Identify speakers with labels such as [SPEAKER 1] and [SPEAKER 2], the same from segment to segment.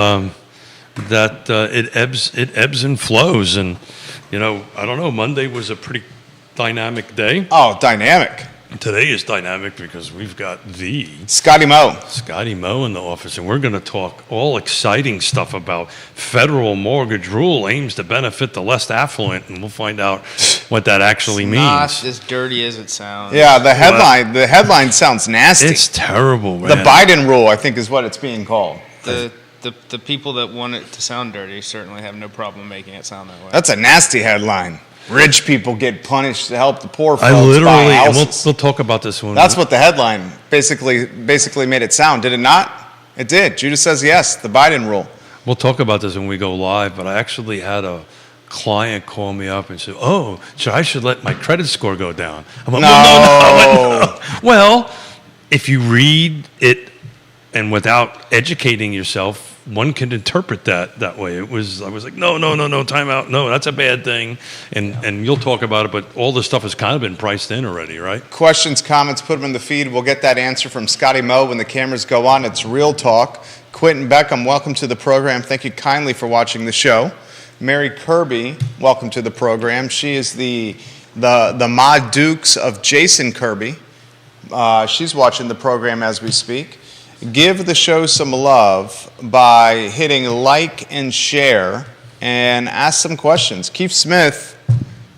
[SPEAKER 1] that it ebbs and flows, and I don't know. Monday was a pretty dynamic day.
[SPEAKER 2] Oh, dynamic.
[SPEAKER 1] Today is dynamic because we've got the
[SPEAKER 2] Scotty
[SPEAKER 1] Moe in the office, and we're going to talk all exciting stuff about federal mortgage rule aims to benefit the less affluent, and we'll find out what that actually means.
[SPEAKER 3] Not as dirty as it sounds.
[SPEAKER 2] Yeah, the headline sounds nasty.
[SPEAKER 1] It's terrible, man.
[SPEAKER 2] The Biden rule, I think, is what it's being called.
[SPEAKER 3] The people that want it to sound dirty certainly have no problem making it sound that way.
[SPEAKER 2] That's a nasty headline. Rich people get punished to help the poor folks
[SPEAKER 1] I literally,
[SPEAKER 2] buy
[SPEAKER 1] and
[SPEAKER 2] houses.
[SPEAKER 1] we'll talk about this one.
[SPEAKER 2] That's what the headline basically made it sound. Did it not? It did. Judah says yes, the Biden rule.
[SPEAKER 1] We'll talk about this when we go live, but I actually had a client call me up and say, "Oh, so I should let my credit score go down." I'm like, no. Well, if you read it and without educating yourself, one can interpret that way. I was like, no, time out. No, that's a bad thing. And you'll talk about it, but all this stuff has kind of been priced in already, right?
[SPEAKER 2] Questions, comments, put them in the feed. We'll get that answer from Scotty Moe when the cameras go on. It's Real Talk. Quentin Beckham, welcome to the program. Thank you kindly for watching the show. Mary Kirby, welcome to the program. She is the Ma Dukes of Jason Kirby. She's watching the program as we speak. Give the show some love by hitting like and share and ask some questions. Keith Smith,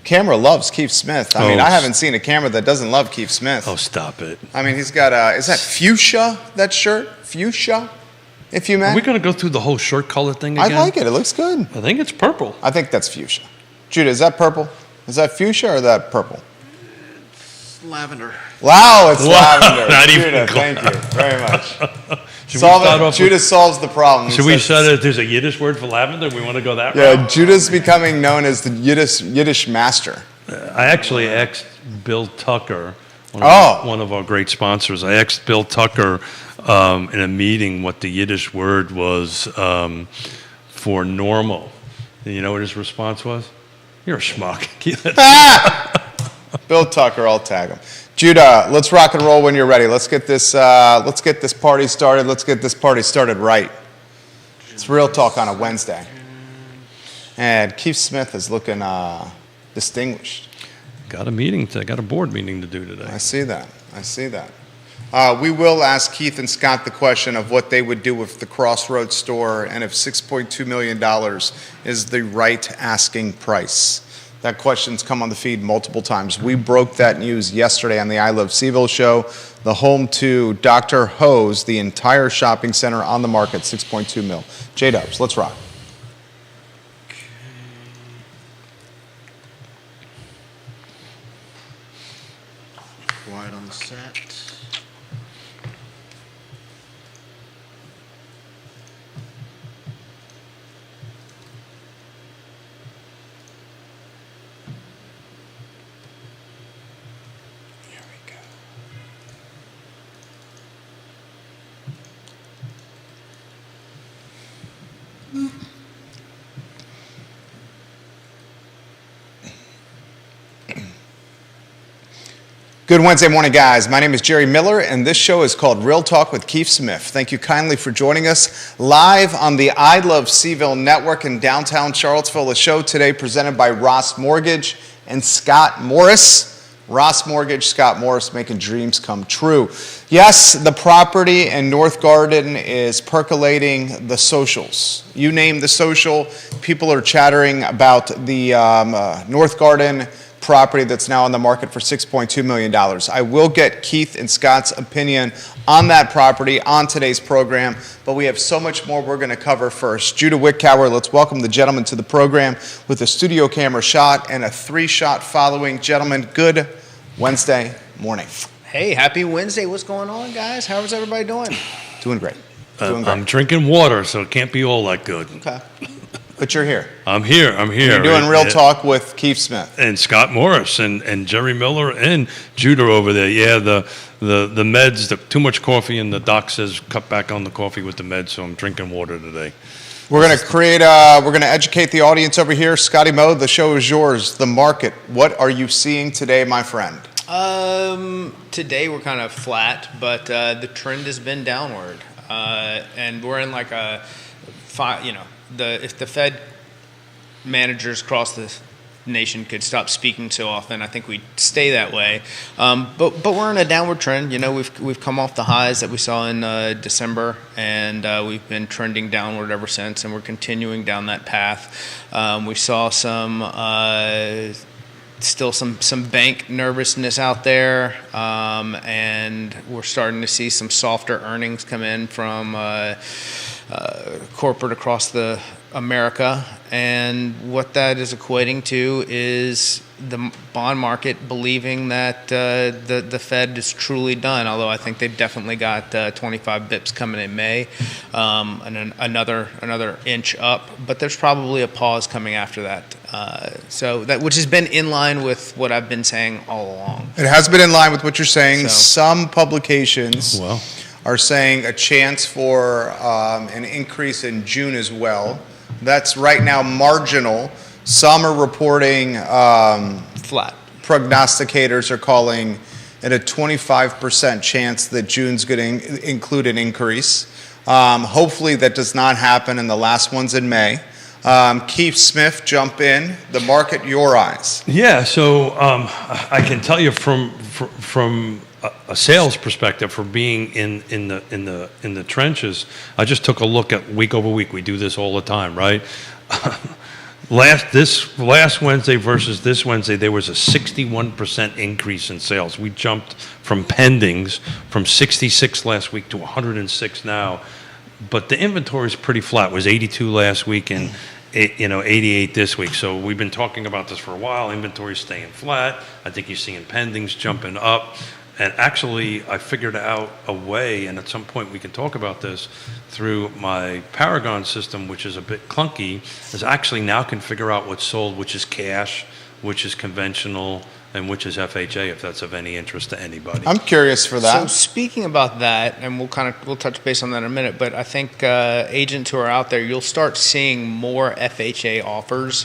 [SPEAKER 2] camera loves Keith Smith. I mean, I haven't seen a camera that doesn't love Keith Smith.
[SPEAKER 1] Oh, stop it.
[SPEAKER 2] I mean, he's got is that fuchsia, that shirt? Fuchsia, if you may?
[SPEAKER 1] Are we going to go through the whole shirt color thing again?
[SPEAKER 2] I like it. It looks good.
[SPEAKER 1] I think it's purple.
[SPEAKER 2] I think that's fuchsia. Judah, is that purple? Is that fuchsia or is that purple?
[SPEAKER 4] Lavender.
[SPEAKER 2] Wow, it's lavender.
[SPEAKER 1] Not
[SPEAKER 2] Judah,
[SPEAKER 1] even
[SPEAKER 2] thank you very much.
[SPEAKER 1] Judah
[SPEAKER 2] solves the problem.
[SPEAKER 1] Should we say that there's a Yiddish word for lavender? We want to go that
[SPEAKER 2] route?
[SPEAKER 1] Yeah,
[SPEAKER 2] Judah's becoming known as the Yiddish master.
[SPEAKER 1] I actually asked Bill Tucker, one of our great sponsors. I asked Bill Tucker in a meeting what the Yiddish word was for normal. And you know what his response was? You're a schmuck.
[SPEAKER 2] Bill Tucker, I'll tag him. Judah, let's rock and roll when you're ready. Let's get this party started. Let's get this party started right. It's Real Talk on a Wednesday. And Keith Smith is looking distinguished.
[SPEAKER 1] Got a board meeting to do today.
[SPEAKER 2] I see that. We will ask Keith and Scott the question of what they would do with the Crossroads store and if $6.2 million is the right asking price. That question's come on the feed multiple times. We broke that news yesterday on the I Love Seville show. The home to Dr. Ho's, the entire shopping center on the market, $6.2 million. J-Dubs, let's rock.
[SPEAKER 4] Quiet on the set.
[SPEAKER 2] Good Wednesday morning, guys. My name is Jerry Miller, and this show is called Real Talk with Keith Smith. Thank you kindly for joining us live on the I Love Seville Network in downtown Charlottesville. A show today presented by Ross Mortgage and Scott Morris. Ross Mortgage, Scott Morris, making dreams come true. Yes, the property in North Garden is percolating the socials. You name the social, people are chattering about the North Garden property that's now on the market for $6.2 million. I will get Keith and Scott's opinion on that property on today's program, but we have so much more we're going to cover first. Judah Wickower, let's welcome the gentleman to the program with a studio camera shot and a 3-shot following. Gentlemen, good Wednesday morning.
[SPEAKER 3] Hey, happy Wednesday. What's going on, guys? How's everybody doing?
[SPEAKER 2] Doing great.
[SPEAKER 1] I'm drinking water, so it can't be all that good.
[SPEAKER 2] Okay. But you're here.
[SPEAKER 1] I'm here.
[SPEAKER 2] You're doing Real Talk with Keith Smith.
[SPEAKER 1] And Scott Morris and Jerry Miller and Judah over there. Yeah, the meds, too much coffee, and the doc says cut back on the coffee with the meds, so I'm drinking water today.
[SPEAKER 2] We're going to educate the audience over here. Scotty Moe, the show is yours. The market, what are you seeing today, my friend?
[SPEAKER 3] Today we're kind of flat, but the trend has been downward. And we're in like a if the Fed managers across the nation could stop speaking so often, I think we'd stay that way. But we're in a downward trend. We've come off the highs that we saw in December, and we've been trending downward ever since, and we're continuing down that path. We saw still some bank nervousness out there, and we're starting to see some softer earnings come in from corporate across the America, and what that is equating to is the bond market believing that the Fed is truly done. Although I think they've definitely got 25 bips coming in May, and then another inch up. But there's probably a pause coming after that. So that, which has been in line with what I've been saying all along.
[SPEAKER 2] It has been in line with what you're saying.
[SPEAKER 3] So-
[SPEAKER 2] Some publications
[SPEAKER 1] Well,
[SPEAKER 2] are saying a chance for an increase in June as well. That's right now marginal. Some are reporting,
[SPEAKER 3] Flat.
[SPEAKER 2] prognosticators are calling it a 25% chance that June's going to include an increase. Hopefully that does not happen, and the last one's in May. Keith Smith, jump in. The market, your eyes.
[SPEAKER 1] yeah. So I can tell you from a sales perspective, for being in the trenches, I just took a look at week over week. We do this all the time, right? Last Wednesday versus this Wednesday, there was a 61% increase in sales. We jumped from pendings from 66 last week to 106 now, but the inventory is pretty flat. It was 82 last week and 88 this week. So we've been talking about this for a while. Inventory is staying flat. I think you're seeing pendings jumping up. And actually, I figured out a way, and at some point we can talk about this, through my Paragon system, which is a bit clunky, is actually now can figure out what's sold, which is cash, which is conventional, and which is FHA, if that's of any interest to anybody.
[SPEAKER 2] I'm curious for
[SPEAKER 3] So
[SPEAKER 2] that.
[SPEAKER 3] speaking about that, and we'll touch base on that in a minute, but I think agents who are out there, you'll start seeing more FHA offers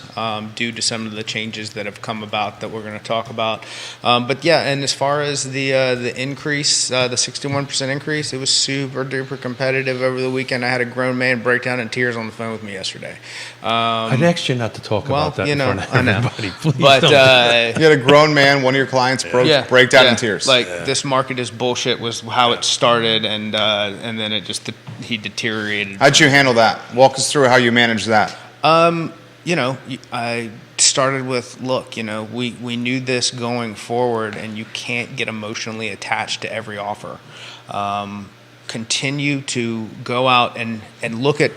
[SPEAKER 3] due to some of the changes that have come about that we're going to talk about. But yeah, and as far as the increase, the 61% increase, it was super duper competitive over the weekend. I had a grown man break down in tears on the phone with me yesterday.
[SPEAKER 1] I'd asked you not to talk about that in front of
[SPEAKER 3] I know.
[SPEAKER 1] everybody. Please
[SPEAKER 3] But
[SPEAKER 1] don't.
[SPEAKER 2] You had a grown man, one of your clients break down in tears.
[SPEAKER 3] Like, this market is bullshit was how it started, and then he deteriorated.
[SPEAKER 2] How'd you handle that? Walk us through how you managed that.
[SPEAKER 3] I started with, look, we knew this going forward, and you can't get emotionally attached to every offer. Continue to go out and look at,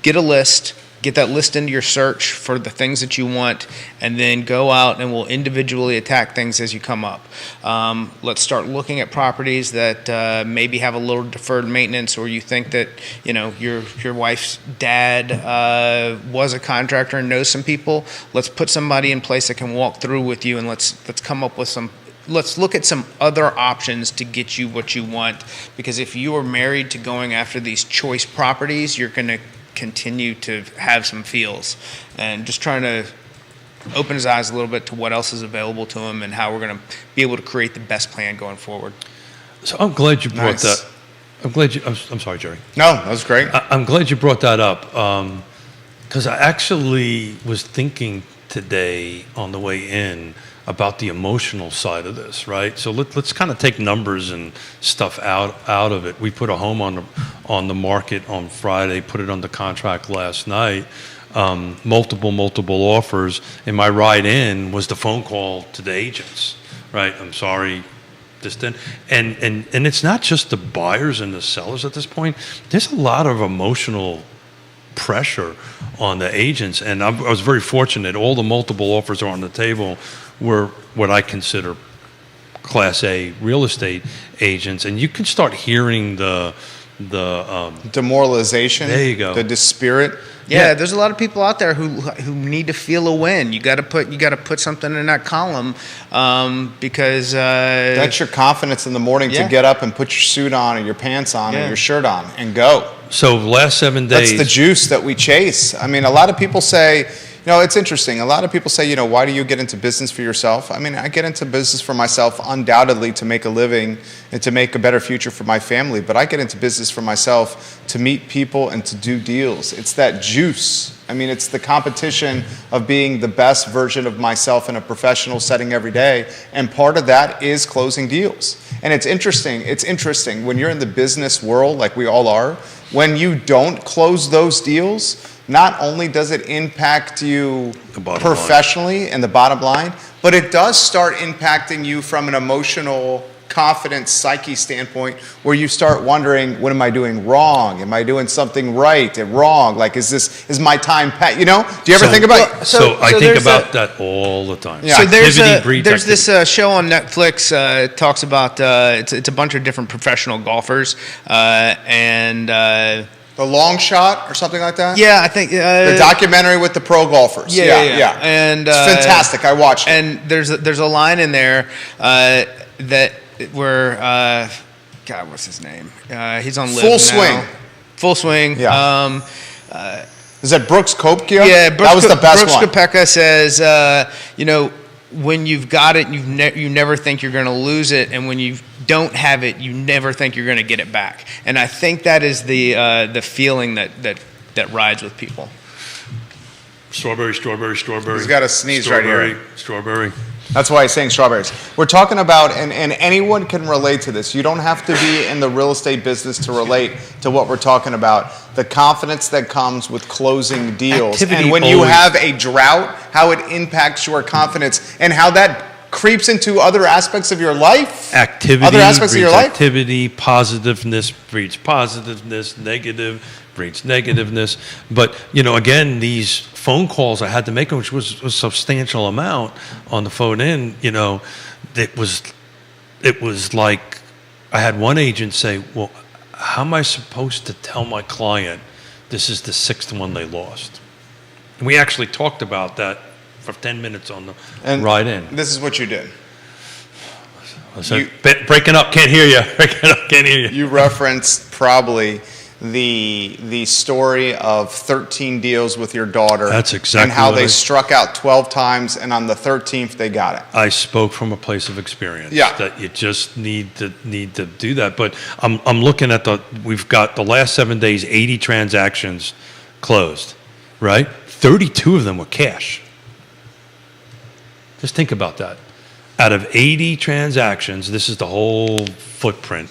[SPEAKER 3] get a list. Get that list into your search for the things that you want, and then go out and we'll individually attack things as you come up. Let's start looking at properties that maybe have a little deferred maintenance, or you think that your wife's dad was a contractor and knows some people. Let's put somebody in place that can walk through with you, and let's come up with some. Let's look at some other options to get you what you want, because if you are married to going after these choice properties, you're going to continue to have some feels, and just trying to open his eyes a little bit to what else is available to him and how we're going to be able to create the best plan going forward.
[SPEAKER 1] So I'm glad you brought
[SPEAKER 2] Nice.
[SPEAKER 1] that. I'm sorry, Jerry.
[SPEAKER 2] No, that was great.
[SPEAKER 1] I'm glad you brought that up, because I actually was thinking today on the way in about the emotional side of this, right? So let's kind of take numbers and stuff out of it. We put a home on the market on Friday, put it under contract last night, multiple offers, and my ride in was the phone call to the agents, right? I'm sorry, this didn't, and it's not just the buyers and the sellers at this point. There's a lot of emotional pressure on the agents, and I was very fortunate. All the multiple offers are on the table were what I consider Class A real estate agents, and you can start hearing the
[SPEAKER 2] Demoralization.
[SPEAKER 1] There you go.
[SPEAKER 2] The dispirit.
[SPEAKER 3] Yeah, there's a lot of people out there who need to feel a win. You got to put something in that column, because
[SPEAKER 2] That's your confidence in the morning
[SPEAKER 3] Yeah.
[SPEAKER 2] to get up and put your suit on, or your pants on, or
[SPEAKER 3] Yeah.
[SPEAKER 2] your shirt on, and go.
[SPEAKER 1] so last 7 days.
[SPEAKER 2] That's the juice that we chase. I mean, a lot of people say, No, it's interesting. A lot of people say, why do you get into business for yourself? I mean, I get into business for myself undoubtedly to make a living and to make a better future for my family, but I get into business for myself to meet people and to do deals. It's that juice. I mean, it's the competition of being the best version of myself in a professional setting every day, and part of that is closing deals. And it's interesting when you're in the business world like we all are, when you don't close those deals, not only does it impact you professionally and the bottom line, but it does start impacting you from an emotional, confidence, psyche standpoint, where you start wondering, what am I doing wrong? Am I doing something right and wrong? Like, is my time do you ever think about it?
[SPEAKER 1] So I think about that all the time.
[SPEAKER 2] Yeah.
[SPEAKER 3] So
[SPEAKER 1] Activity breeds
[SPEAKER 3] there's this
[SPEAKER 1] activity.
[SPEAKER 3] show on Netflix. It talks about it's a bunch of different professional golfers, and
[SPEAKER 2] The Long Shot or something like that?
[SPEAKER 3] yeah, I think
[SPEAKER 2] The documentary with the pro golfers.
[SPEAKER 3] yeah. And
[SPEAKER 2] it's fantastic. I watched it.
[SPEAKER 3] And there's a line in there that where God, what's his name? He's on Live
[SPEAKER 2] Full
[SPEAKER 3] now.
[SPEAKER 2] Swing.
[SPEAKER 3] Full Swing.
[SPEAKER 2] Yeah. Is that Brooks Koepka?
[SPEAKER 3] Yeah,
[SPEAKER 2] that was the best
[SPEAKER 3] Brooks
[SPEAKER 2] one.
[SPEAKER 3] Koepka says, when you've got it, you never think you're going to lose it, and when you don't have it, you never think you're going to get it back. And I think that is the feeling that rides with people.
[SPEAKER 1] Strawberry.
[SPEAKER 2] He's got a sneeze right here.
[SPEAKER 1] Strawberry.
[SPEAKER 2] That's why he's saying strawberries. We're talking about, and anyone can relate to this. You don't have to be in the real estate business to relate to what we're talking about. The confidence that comes with closing deals.
[SPEAKER 1] Activity
[SPEAKER 2] and when you
[SPEAKER 1] always-
[SPEAKER 2] have a drought, how it impacts your confidence and how that creeps into other aspects of your life.
[SPEAKER 1] Activity
[SPEAKER 2] Other aspects of
[SPEAKER 1] breeds
[SPEAKER 2] your life.
[SPEAKER 1] activity. Positiveness breeds positiveness. Negative breeds negativeness. But again, these phone calls I had to make, which was a substantial amount on the phone in. It was like I had one agent say, "Well, how am I supposed to tell my client this is the sixth one they lost?" And we actually talked about that for 10 minutes on the ride in.
[SPEAKER 2] This is what you did.
[SPEAKER 1] Breaking up, can't hear you. Breaking up, can't hear you.
[SPEAKER 2] You referenced probably the story of 13 deals with your daughter.
[SPEAKER 1] That's exactly
[SPEAKER 2] and how
[SPEAKER 1] what
[SPEAKER 2] they
[SPEAKER 1] I-
[SPEAKER 2] struck out 12 times, and on the 13th they got it.
[SPEAKER 1] I spoke from a place of experience.
[SPEAKER 2] Yeah.
[SPEAKER 1] That you just need to do that. But I'm looking at we've got the last 7 days, 80 transactions closed, right? 32 of them were cash. Just think about that. Out of 80 transactions, this is the whole footprint.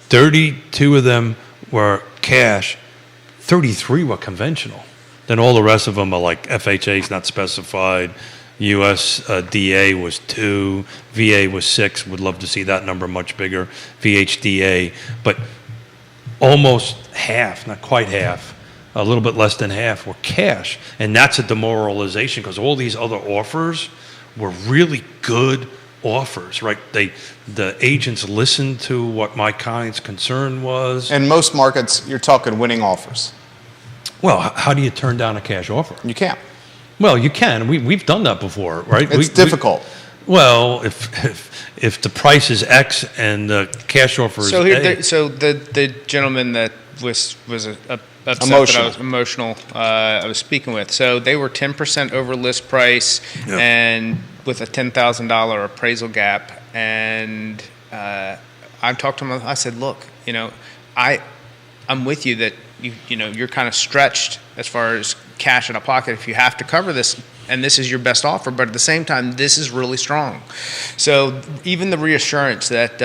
[SPEAKER 1] 32 of them were cash. 33 were conventional. Then all the rest of them are like FHA's not specified. USDA was 2. VA was 6. Would love to see that number much bigger. VHDA. But almost half, not quite half, a little bit less than half were cash. And that's a demoralization because all these other offers were really good offers, right? The agents listened to what my client's concern was.
[SPEAKER 2] In most markets, you're talking winning offers.
[SPEAKER 1] Well, how do you turn down a cash offer?
[SPEAKER 2] You can't.
[SPEAKER 1] Well, you can. We've done that before, right?
[SPEAKER 2] It's difficult.
[SPEAKER 1] Well, if the price is X and the cash offer is
[SPEAKER 3] So
[SPEAKER 1] A.
[SPEAKER 3] the gentleman that was upset that
[SPEAKER 2] Emotional.
[SPEAKER 3] I was emotional, I was speaking with. So they were 10% over list price,
[SPEAKER 1] Yep.
[SPEAKER 3] and with a $10,000 appraisal gap. And I talked to him. I said, "Look, I'm with you that you're kind of stretched as far as cash in a pocket if you have to cover this, and this is your best offer. But at the same time, this is really strong. So even the reassurance that."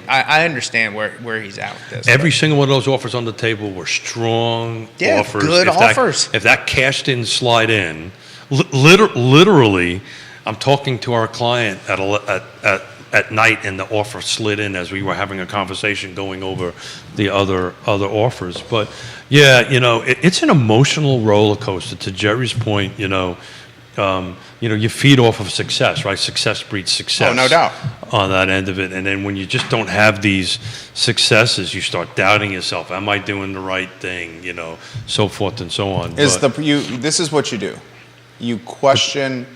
[SPEAKER 3] I understand where he's at with this.
[SPEAKER 1] Every single one of those offers on the table were strong
[SPEAKER 3] Yeah,
[SPEAKER 1] offers.
[SPEAKER 3] good offers.
[SPEAKER 1] If that cash didn't slide in, literally, I'm talking to our client at night, and the offer slid in as we were having a conversation going over the other offers. But yeah, it's an emotional roller coaster. To Jerry's point, you feed off of success, right? Success breeds success.
[SPEAKER 2] Oh, no doubt.
[SPEAKER 1] On that end of it. And then when you just don't have these successes, you start doubting yourself. Am I doing the right thing? So forth and so on.
[SPEAKER 2] This
[SPEAKER 1] But-
[SPEAKER 2] is what you do. You question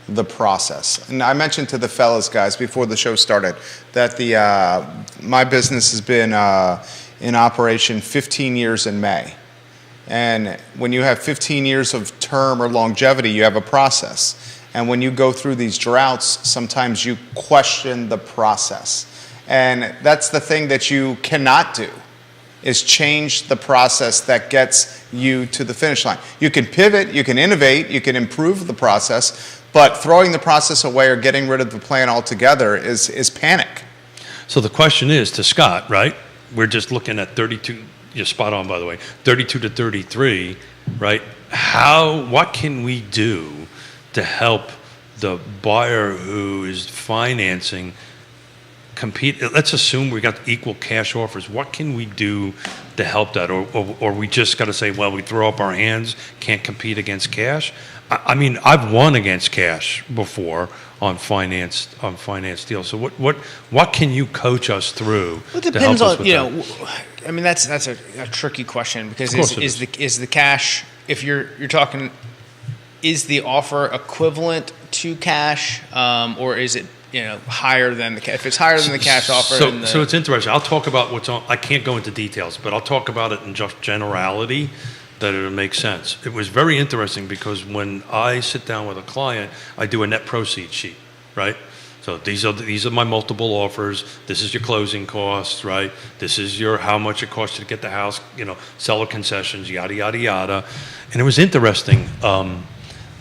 [SPEAKER 2] the process. And I mentioned to the fellas, guys, before the show started, that my business has been in operation 15 years in May. And when you have 15 years of term or longevity, you have a process. And when you go through these droughts, sometimes you question the process. And that's the thing that you cannot do, is change the process that gets you to the finish line. You can pivot, you can innovate, you can improve the process, but throwing the process away or getting rid of the plan altogether is panic.
[SPEAKER 1] So the question is to Scott, right? We're just looking at 32, you're spot on, by the way, 32 to 33, right? What can we do to help the buyer who is financing compete? Let's assume we got equal cash offers. What can we do to help that? Or we just got to say, well, we throw up our hands, can't compete against cash? I mean, I've won against cash before on finance deals. So what can you coach us through?
[SPEAKER 3] Well, it
[SPEAKER 1] to
[SPEAKER 3] depends
[SPEAKER 1] help us
[SPEAKER 3] on,
[SPEAKER 1] with that?
[SPEAKER 3] I mean, that's a tricky question, because
[SPEAKER 1] Of course it
[SPEAKER 3] is the cash, if you're talking, is the offer equivalent to cash, or is it higher than the cash? If it's higher than the cash offer,
[SPEAKER 1] So it's interesting. I'll talk about what's on. I can't go into details, but I'll talk about it in just generality, that it'll make sense. It was very interesting because when I sit down with a client, I do a net proceeds sheet, right? So these are my multiple offers. This is your closing costs, right? This is your how much it costs you to get the house, seller concessions, yada yada yada. And it was interesting.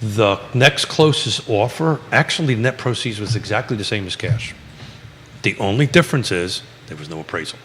[SPEAKER 1] The next closest offer, actually net proceeds was exactly the same as cash. The only difference is there was no appraisal,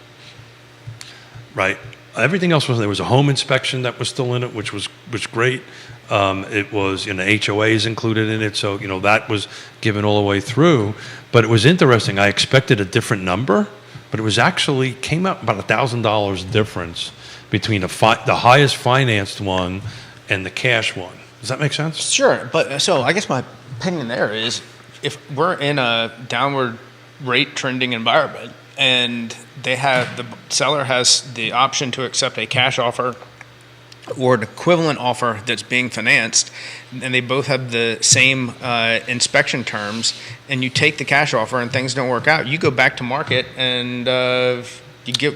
[SPEAKER 1] right? Everything else there was a home inspection that was still in it, which was great. It was, HOAs included in it, so, that was given all the way through. But it was interesting. I expected a different number, but it was actually came out about $1,000 difference between the highest financed one and the cash one. Does that make sense?
[SPEAKER 3] Sure, but so I guess my opinion there is, if we're in a downward rate trending environment and the seller has the option to accept a cash offer or an equivalent offer that's being financed, and they both have the same inspection terms, and you take the cash offer and things don't work out, you go back to market and you get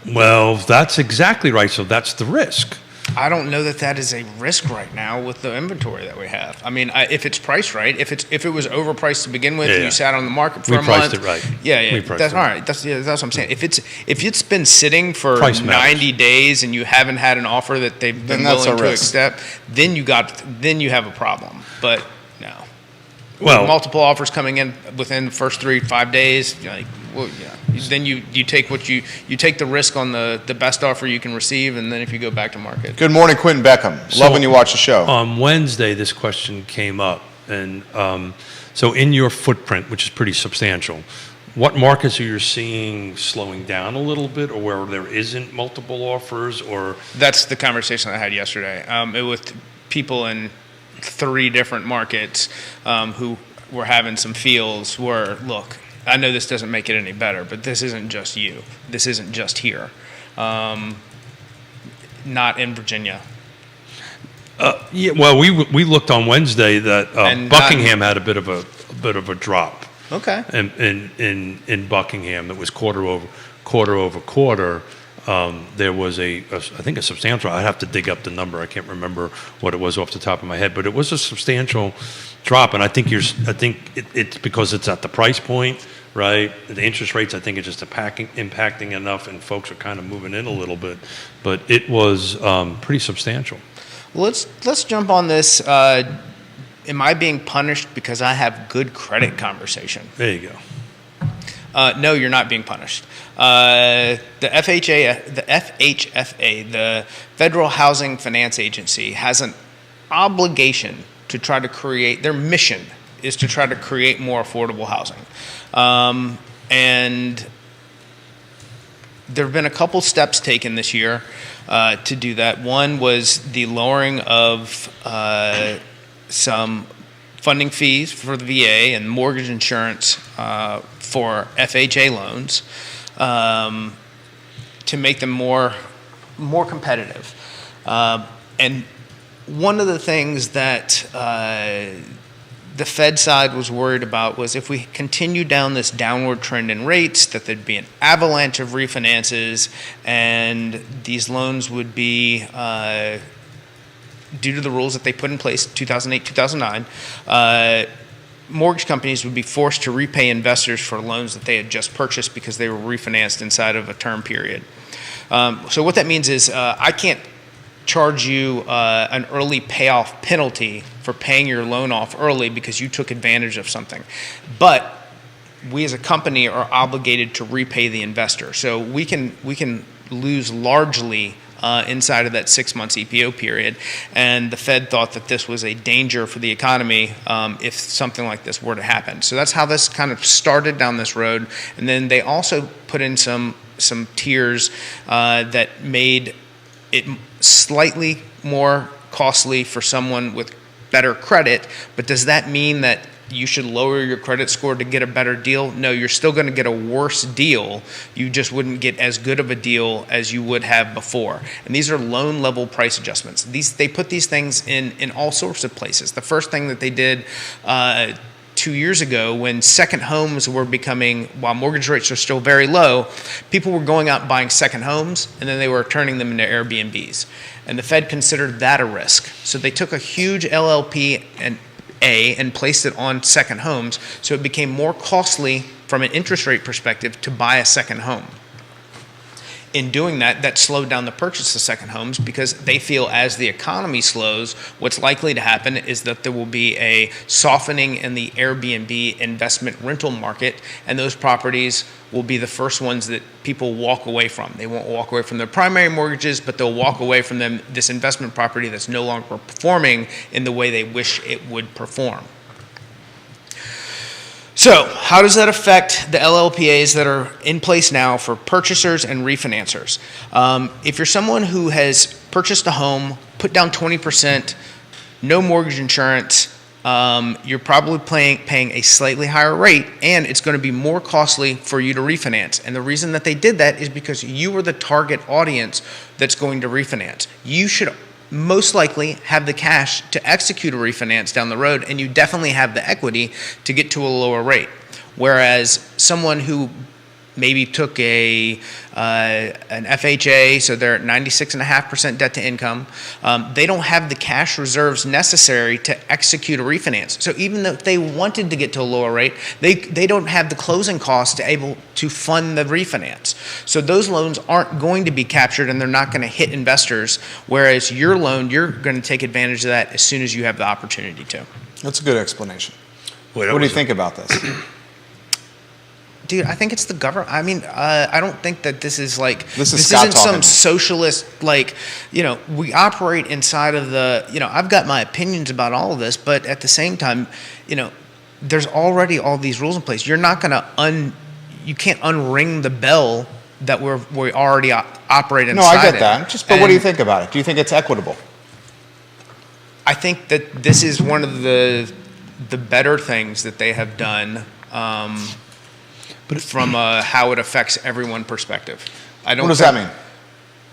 [SPEAKER 1] Well, that's exactly right. So that's the risk.
[SPEAKER 3] I don't know that is a risk right now with the inventory that we have. I mean, if it's priced right, if it was overpriced to begin with, and you sat on the market for a month,
[SPEAKER 1] we priced it right.
[SPEAKER 3] Yeah, that's all right. That's what I'm saying. If it's been sitting for 90 days and you haven't had an offer that they've been willing to accept, then you have a problem. But no,
[SPEAKER 1] well,
[SPEAKER 3] multiple offers coming in within the first 3-5 days, then you take you take the risk on the best offer you can receive, and then if you go back to market.
[SPEAKER 2] Good morning, Quentin Beckham. Love when you watch the show.
[SPEAKER 1] On Wednesday, this question came up, and so in your footprint, which is pretty substantial, what markets are you seeing slowing down a little bit, or where there isn't multiple offers, or?
[SPEAKER 3] That's the conversation I had yesterday. With people in 3 different markets who were having some feels where, look, I know this doesn't make it any better, but this isn't just you. This isn't just here. Not in Virginia.
[SPEAKER 1] Yeah. Well, we looked on Wednesday that Buckingham had a bit of a drop.
[SPEAKER 3] Okay.
[SPEAKER 1] In Buckingham, it was quarter over quarter. There was I think a substantial. I'd have to dig up the number. I can't remember what it was off the top of my head, but it was a substantial drop. And I think it's because it's at the price point, right? The interest rates, I think, are just impacting enough, and folks are kind of moving in a little bit. But it was pretty substantial.
[SPEAKER 3] Well, let's jump on this. Am I being punished because I have good credit conversation?
[SPEAKER 1] There you go.
[SPEAKER 3] No, you're not being punished. The FHFA, the Federal Housing Finance Agency, has an obligation to try to create, their mission is to try to create more affordable housing. And there have been a couple steps taken this year to do that. One was the lowering of some funding fees for the VA and mortgage insurance for FHA loans to make them more competitive. And one of the things that the Fed side was worried about was if we continue down this downward trend in rates, that there'd be an avalanche of refinances, and these loans would be, due to the rules that they put in place 2008, 2009, mortgage companies would be forced to repay investors for loans that they had just purchased because they were refinanced inside of a term period. So what that means is I can't charge you an early payoff penalty for paying your loan off early because you took advantage of something. But we as a company are obligated to repay the investor. So we can lose largely inside of that 6 months EPO period. And the Fed thought that this was a danger for the economy if something like this were to happen. So that's how this kind of started down this road. And then they also put in some tiers that made it slightly more costly for someone with better credit. But does that mean that you should lower your credit score to get a better deal? No, you're still going to get a worse deal. You just wouldn't get as good of a deal as you would have before. And these are loan level price adjustments. They put these things in all sorts of places. The first thing that they did 2 years ago, when second homes were becoming, while mortgage rates are still very low, people were going out and buying second homes, and then they were turning them into Airbnbs. And the Fed considered that a risk. So they took a huge LLP and placed it on second homes, so it became more costly from an interest rate perspective to buy a second home. In doing that, that slowed down the purchase of second homes because they feel as the economy slows, what's likely to happen is that there will be a softening in the Airbnb investment rental market, and those properties will be the first ones that people walk away from. They won't walk away from their primary mortgages, but they'll walk away from this investment property that's no longer performing in the way they wish it would perform. So, how does that affect the LLPAs that are in place now for purchasers and refinancers? If you're someone who has purchased a home, put down 20%, no mortgage insurance, you're probably paying a slightly higher rate, and it's going to be more costly for you to refinance. And the reason that they did that is because you are the target audience that's going to refinance. You should most likely have the cash to execute a refinance down the road, and you definitely have the equity to get to a lower rate. Whereas someone who maybe took an FHA, so they're at 96.5% debt to income, they don't have the cash reserves necessary to execute a refinance. So even though they wanted to get to a lower rate, they don't have the closing costs to able to fund the refinance. So those loans aren't going to be captured, and they're not going to hit investors, whereas your loan, you're going to take advantage of that as soon as you have the opportunity to.
[SPEAKER 2] That's a good explanation.
[SPEAKER 1] Wait,
[SPEAKER 2] What do you think about this?
[SPEAKER 3] Dude, I think it's the government. I mean, I don't think that this is like,
[SPEAKER 2] This is
[SPEAKER 3] this
[SPEAKER 2] Scott
[SPEAKER 3] isn't some
[SPEAKER 2] talking.
[SPEAKER 3] socialist, like, we operate inside of the, I've got my opinions about all of this, but at the same time, there's already all these rules in place. You're not going to you can't unring the bell that we already operate inside.
[SPEAKER 2] No, I get
[SPEAKER 3] it.
[SPEAKER 2] that. But what do you think about it? Do you think it's equitable?
[SPEAKER 3] I think that this is one of the better things that they have done. But from how it affects everyone perspective.
[SPEAKER 2] What does that mean?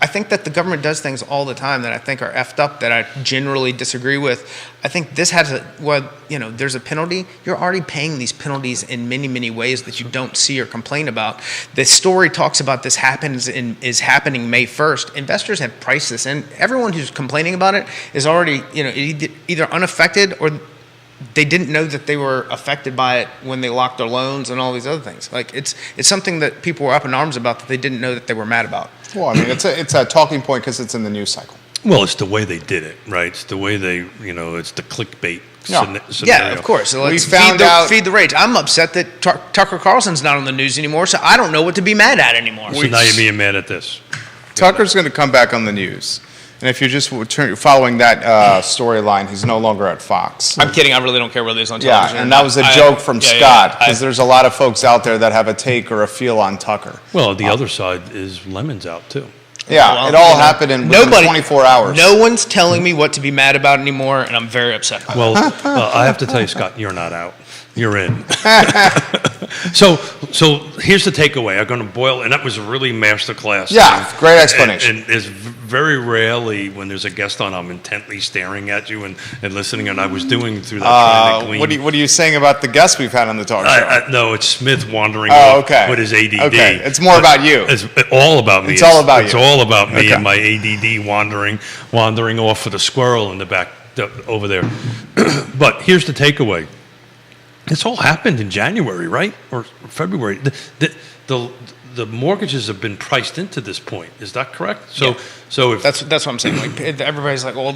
[SPEAKER 3] I think that the government does things all the time that I think are effed up, that I generally disagree with. I think this has there's a penalty. You're already paying these penalties in many, many ways that you don't see or complain about. The story talks about this is happening May 1st. Investors have priced this in. Everyone who's complaining about it is already, either unaffected or they didn't know that they were affected by it when they locked their loans and all these other things. Like it's something that people were up in arms about that they didn't know that they were mad about.
[SPEAKER 2] Well, I mean, it's a talking point because it's in the news cycle.
[SPEAKER 1] Well, it's the way they did it, right? It's the way they, it's the clickbait
[SPEAKER 2] Yeah.
[SPEAKER 1] scenario.
[SPEAKER 3] Yeah, of course. So let's feed the rage. I'm upset that Tucker Carlson's not on the news anymore, so I don't know what to be mad at anymore.
[SPEAKER 1] So now you're being mad at this.
[SPEAKER 2] Tucker's going to come back on the news. And if you're just following that storyline, he's no longer at Fox.
[SPEAKER 3] I'm kidding. I really don't care whether he's on
[SPEAKER 2] Yeah,
[SPEAKER 3] television.
[SPEAKER 2] and that was a joke from
[SPEAKER 3] yeah,
[SPEAKER 2] Scott, because there's a lot of folks out there that have a take or a feel on Tucker.
[SPEAKER 1] Well, the other side is Lemon's out too.
[SPEAKER 2] Yeah,
[SPEAKER 3] Well,
[SPEAKER 2] it all happened in within 24 hours.
[SPEAKER 3] No one's telling me what to be mad about anymore, and I'm very upset.
[SPEAKER 1] Well, I have to tell you, Scott, you're not out. you're in. So here's the takeaway. I'm going to boil, and that was a really masterclass.
[SPEAKER 2] Yeah, great explanation.
[SPEAKER 1] And it's very rarely when there's a guest on, I'm intently staring at you and listening, and I was doing through that trying to glean.
[SPEAKER 2] What are you saying about the guests we've had on the talk show?
[SPEAKER 1] No, it's Smith wandering
[SPEAKER 2] Oh,
[SPEAKER 1] off
[SPEAKER 2] okay.
[SPEAKER 1] with his ADD.
[SPEAKER 2] Okay, it's more about you.
[SPEAKER 1] It's all about me.
[SPEAKER 2] It's all about
[SPEAKER 1] It's
[SPEAKER 2] you.
[SPEAKER 1] all about me
[SPEAKER 2] Okay.
[SPEAKER 1] and my ADD wandering off with a squirrel in the back over there. But here's the takeaway. This all happened in January, right? Or February. The mortgages have been priced into this point. Is that correct? So if
[SPEAKER 3] That's what I'm saying. Like everybody's like, well,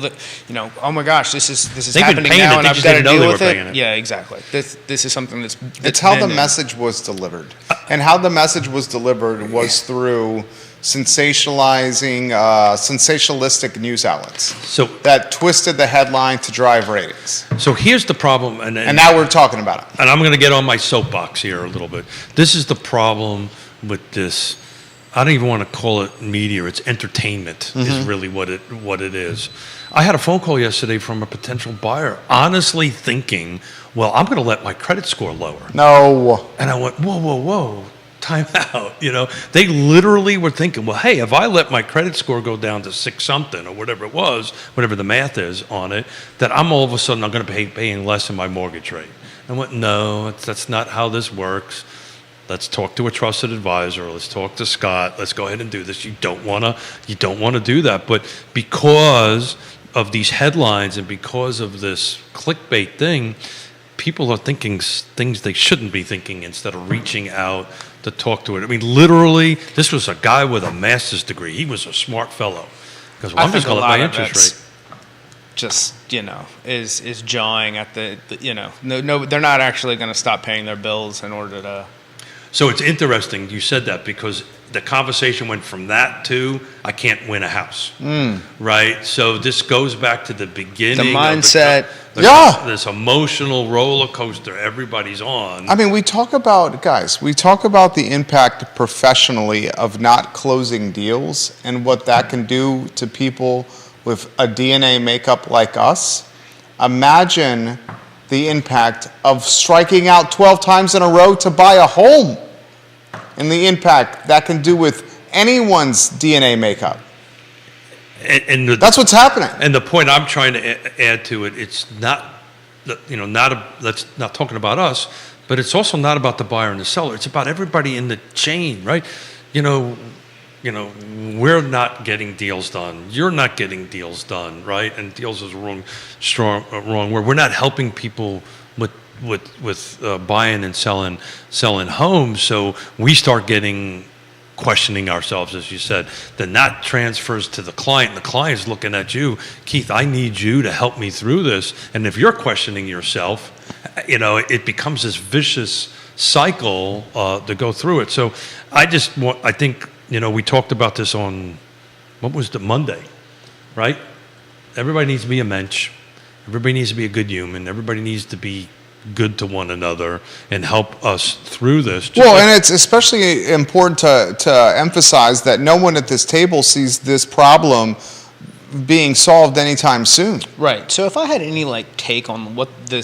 [SPEAKER 3] oh my gosh, this is
[SPEAKER 1] They've been
[SPEAKER 3] happening
[SPEAKER 1] paying it,
[SPEAKER 3] now,
[SPEAKER 1] they
[SPEAKER 3] and I've
[SPEAKER 1] just
[SPEAKER 3] got to
[SPEAKER 1] didn't know
[SPEAKER 3] deal
[SPEAKER 1] they
[SPEAKER 3] with
[SPEAKER 1] were
[SPEAKER 3] it.
[SPEAKER 1] paying it.
[SPEAKER 3] Yeah, exactly. This is something that's
[SPEAKER 2] It's how the
[SPEAKER 3] been-
[SPEAKER 2] message was delivered. And how the message was delivered was through sensationalistic news outlets
[SPEAKER 1] so
[SPEAKER 2] that twisted the headline to drive ratings.
[SPEAKER 1] so here's the problem, and
[SPEAKER 2] And now we're talking about it.
[SPEAKER 1] and I'm going to get on my soapbox here a little bit. This is the problem with this. I don't even want to call it media. It's entertainment is really what it is. I had a phone call yesterday from a potential buyer, honestly thinking, well, I'm going to let my credit score lower.
[SPEAKER 2] No.
[SPEAKER 1] And I went, whoa, time out. They literally were thinking, well, hey, if I let my credit score go down to 6 something or whatever it was, whatever the math is on it, that I'm all of a sudden I'm going to be paying less in my mortgage rate. I went, no, that's not how this works. Let's talk to a trusted advisor. Let's talk to Scott. Let's go ahead and do this. You don't want to do that. But because of these headlines and because of this clickbait thing, people are thinking things they shouldn't be thinking instead of reaching out to talk to it. I mean, literally, this was a guy with a master's degree. He was a smart fellow. Because
[SPEAKER 3] I
[SPEAKER 1] I'm just
[SPEAKER 3] think
[SPEAKER 1] going to
[SPEAKER 3] a
[SPEAKER 1] let my
[SPEAKER 3] lot of
[SPEAKER 1] interest
[SPEAKER 3] that's
[SPEAKER 1] rate.
[SPEAKER 3] just is jawing at the no, they're not actually going to stop paying their bills in order to.
[SPEAKER 1] So it's interesting you said that because the conversation went from that to I can't win a house, right? So this goes back to the beginning.
[SPEAKER 3] The mindset.
[SPEAKER 2] Yeah.
[SPEAKER 1] This emotional roller coaster everybody's on.
[SPEAKER 2] I mean, we talk about the impact professionally of not closing deals and what that can do to people with a DNA makeup like us. Imagine the impact of striking out 12 times in a row to buy a home and the impact that can do with anyone's DNA makeup.
[SPEAKER 1] And
[SPEAKER 2] That's what's happening.
[SPEAKER 1] And the point I'm trying to add to it, it's not, that's not talking about us, but it's also not about the buyer and the seller. It's about everybody in the chain, right? We're not getting deals done. You're not getting deals done, right? And deals is wrong word. We're not helping people with buying and selling homes. So we start questioning ourselves, as you said. Then that transfers to the client. The client's looking at you, Keith. I need you to help me through this. And if you're questioning yourself, it becomes this vicious cycle to go through it. So I think. We talked about this on, what was the Monday, right? Everybody needs to be a mensch. Everybody needs to be a good human. Everybody needs to be good to one another and help us through this.
[SPEAKER 2] And it's especially important to emphasize that no one at this table sees this problem being solved anytime soon.
[SPEAKER 3] Right. So if I had any take on what the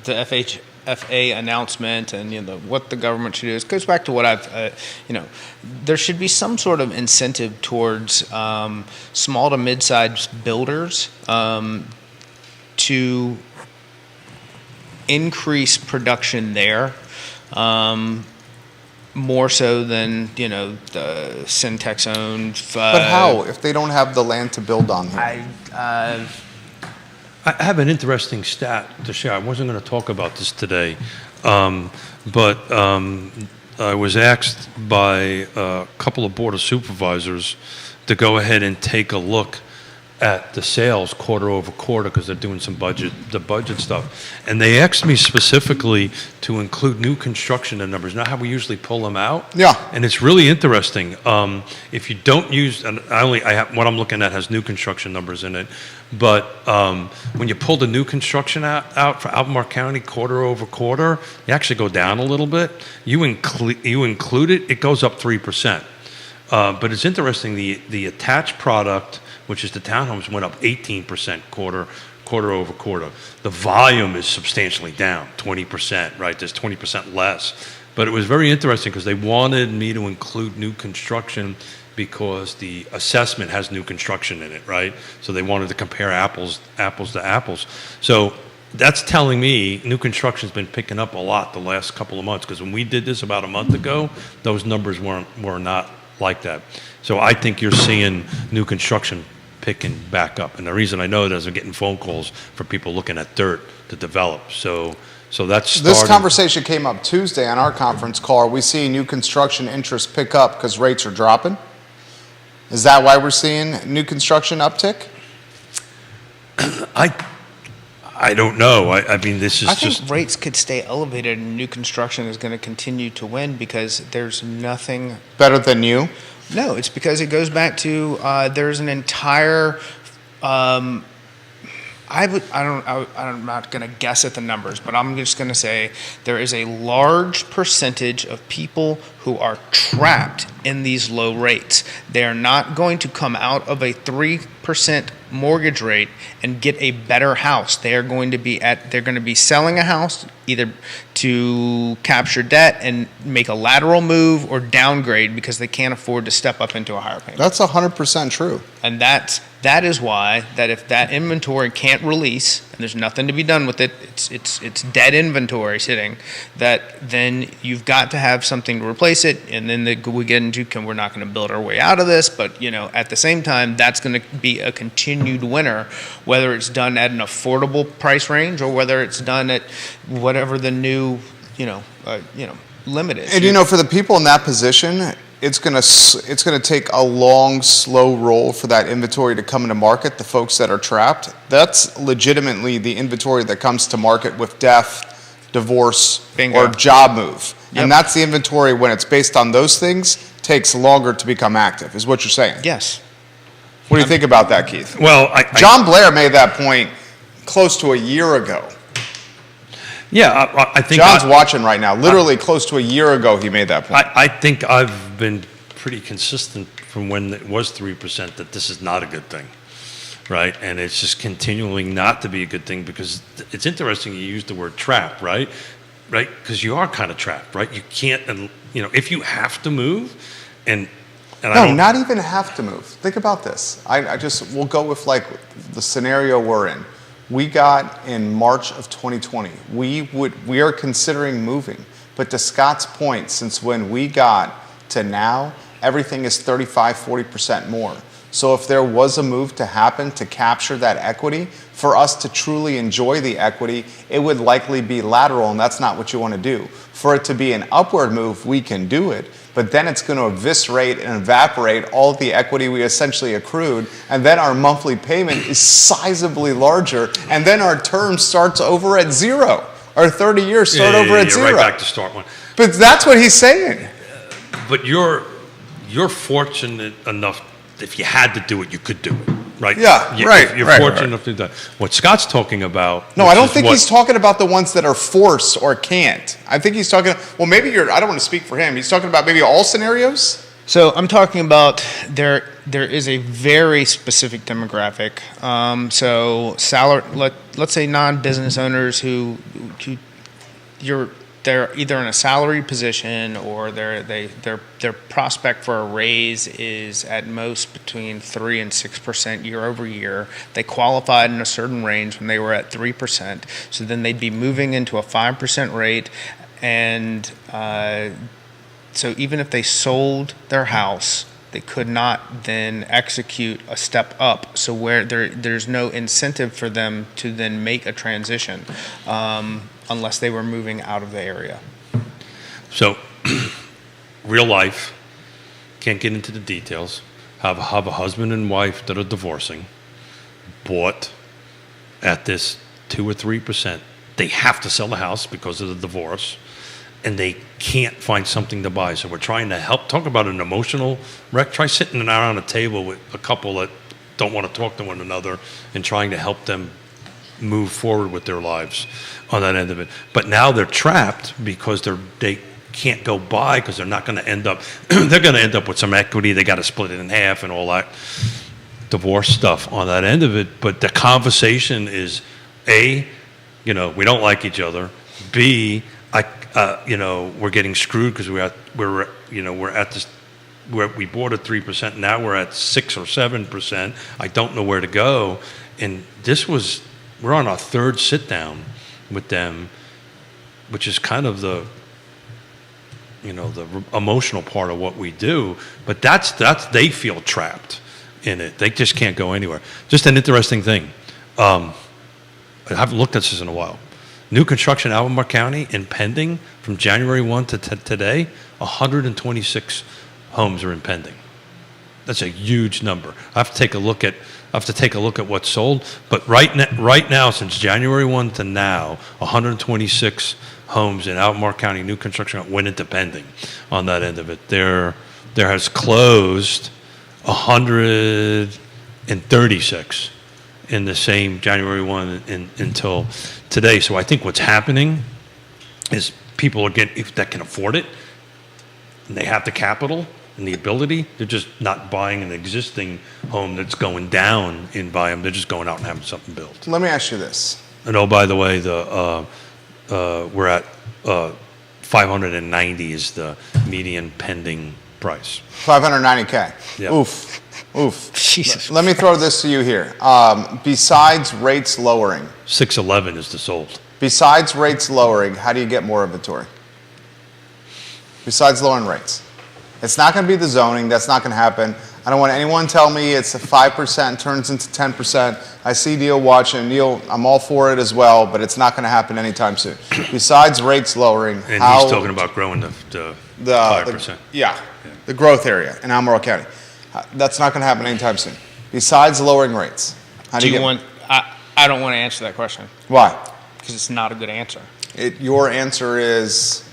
[SPEAKER 3] FHA announcement and what the government should do, it goes back to what I've there should be some sort of incentive towards small to mid-sized builders to increase production there. More so than the Syntex owned.
[SPEAKER 2] But how if they don't have the land to build on here?
[SPEAKER 1] I have an interesting stat to share. I wasn't going to talk about this today, but I was asked by a couple of Board of Supervisors to go ahead and take a look at the sales quarter over quarter because they're doing the budget stuff. And they asked me specifically to include new construction in numbers, not how we usually pull them out.
[SPEAKER 2] Yeah.
[SPEAKER 1] And it's really interesting. If you don't use, and what I'm looking at has new construction numbers in it, but when you pull the new construction out for Albemarle County quarter over quarter, you actually go down a little bit. You include it, it goes up 3%. But it's interesting, the attached product, which is the townhomes, went up 18% quarter quarter over quarter. The volume is substantially down, 20%, right? There's 20% less. But it was very interesting because they wanted me to include new construction because the assessment has new construction in it, right? So they wanted to compare apples to apples. So that's telling me new construction's been picking up a lot the last couple of months, because when we did this about a month ago, those numbers were not like that. So I think you're seeing new construction picking back up. And the reason I know that is I'm getting phone calls for people looking at dirt to develop. So that's starting.
[SPEAKER 2] This conversation came up Tuesday on our conference call. Are we seeing new construction interest pick up because rates are dropping? Is that why we're seeing new construction uptick?
[SPEAKER 1] I don't know. I mean, this is
[SPEAKER 3] I think
[SPEAKER 1] just
[SPEAKER 3] rates could stay elevated and new construction is going to continue to win because there's nothing.
[SPEAKER 2] Better than you?
[SPEAKER 3] No, it's because it goes back to there's an entire. I'm not going to guess at the numbers, but I'm just going to say there is a large percentage of people who are trapped in these low rates. They are not going to come out of a 3% mortgage rate and get a better house. They're going to be selling a house either to capture debt and make a lateral move or downgrade because they can't afford to step up into a higher payment.
[SPEAKER 2] That's 100% true.
[SPEAKER 3] And that is why that if that inventory can't release and there's nothing to be done with it, it's dead inventory sitting, that then you've got to have something to replace it. And then we get into we're not going to build our way out of this, but at the same time that's going to be a continued winner, whether it's done at an affordable price range or whether it's done at whatever the new limit is.
[SPEAKER 2] And for the people in that position, it's gonna take a long, slow roll for that inventory to come into market. The folks that are trapped, that's legitimately the inventory that comes to market with death, divorce,
[SPEAKER 3] Bingo.
[SPEAKER 2] or job move.
[SPEAKER 3] Yep.
[SPEAKER 2] And that's the inventory when it's based on those things takes longer to become active, is what you're saying.
[SPEAKER 3] Yes.
[SPEAKER 2] What do you think about that, Keith?
[SPEAKER 1] well.
[SPEAKER 2] John Blair made that point close to a year ago.
[SPEAKER 1] I think
[SPEAKER 2] John's watching right now. Literally close to a year ago, he made that point.
[SPEAKER 1] I think I've been pretty consistent from when it was 3% that this is not a good thing, right? And it's just continuing not to be a good thing because it's interesting you use the word trap, right? Right? Because you are kind of trapped, right? You can't, if you have to move, and I
[SPEAKER 2] No,
[SPEAKER 1] don't,
[SPEAKER 2] not even have to move. Think about this. We'll go with the scenario we're in. We got in March of 2020. We are considering moving. But to Scott's point, since when we got to now, everything is 35, 40% more. So if there was a move to happen to capture that equity, for us to truly enjoy the equity, it would likely be lateral, and that's not what you want to do. For it to be an upward move, we can do it, but then it's going to eviscerate and evaporate all the equity we essentially accrued, and then our monthly payment is sizably larger, and then our term starts over at zero. Our 30 years start over at zero.
[SPEAKER 1] right back to start one.
[SPEAKER 2] But that's what he's saying.
[SPEAKER 1] But you're fortunate enough. If you had to do it, you could do it, right?
[SPEAKER 2] Yeah,
[SPEAKER 1] You're
[SPEAKER 2] right,
[SPEAKER 1] fortunate enough to do that. What Scott's talking about.
[SPEAKER 2] No, I
[SPEAKER 1] which
[SPEAKER 2] don't
[SPEAKER 1] is
[SPEAKER 2] think
[SPEAKER 1] what-
[SPEAKER 2] he's talking about the ones that are forced or can't. I think he's talking, well, maybe I don't want to speak for him. He's talking about maybe all scenarios?
[SPEAKER 3] So I'm talking about there is a very specific demographic. Let's say non-business owners who they're either in a salary position or their prospect for a raise is at most between 3 and 6% year over year. They qualified in a certain range when they were at 3%. So then they'd be moving into a 5% rate, and so even if they sold their house, they could not then execute a step up. So where there's no incentive for them to then make a transition unless they were moving out of the area.
[SPEAKER 1] So, real life, can't get into the details. Have a husband and wife that are divorcing, bought at this 2 or 3%. They have to sell the house because of the divorce, and they can't find something to buy. So we're trying to help. Talk about an emotional wreck. Try sitting around a table with a couple that don't want to talk to one another and trying to help them move forward with their lives on that end of it. But now they're trapped because they can't go buy because they're not going to end up. They're going to end up with some equity. They got to split it in half and all that. divorce stuff on that end of it, but the conversation is A, we don't like each other. B, we're getting screwed because we're at this, where we bought at 3%. Now we're at 6 or 7%. I don't know where to go. And we're on our third sit down with them, which is kind of the emotional part of what we do. But that's they feel trapped in it. They just can't go anywhere. Just an interesting thing. I haven't looked at this in a while. New construction, Albemarle County, in pending from January 1 to today, 126 homes are in pending. That's a huge number. I have to take a look at what's sold. But right now, since January 1 to now, 126 homes in Albemarle County, new construction went into pending on that end of it. There has closed 136 in the same January 1 until today. So I think what's happening is people are getting, if that can afford it, and they have the capital and the ability, they're just not buying an existing home that's going down in volume. They're just going out and having something built.
[SPEAKER 2] Let me ask you this.
[SPEAKER 1] And oh, by the way, we're at 590 is the median pending price.
[SPEAKER 2] 590K.
[SPEAKER 1] Yeah.
[SPEAKER 2] Oof.
[SPEAKER 3] Jesus.
[SPEAKER 2] Let me throw this to you here. Besides rates lowering,
[SPEAKER 1] 611 is the sold.
[SPEAKER 2] Besides rates lowering, how do you get more inventory? Besides lowering rates. It's not going to be the zoning. That's not going to happen. I don't want anyone to tell me it's a 5% turns into 10%. I see Neil watching. Neil, I'm all for it as well, but it's not going to happen anytime soon. Besides rates lowering,
[SPEAKER 1] And he's talking about growing the 5%.
[SPEAKER 2] The growth area in Albemarle County. That's not going to happen anytime soon. Besides lowering rates, how do you get?
[SPEAKER 3] I don't want to answer that question
[SPEAKER 2] Why?
[SPEAKER 3] because it's not a good answer.
[SPEAKER 2] Your answer is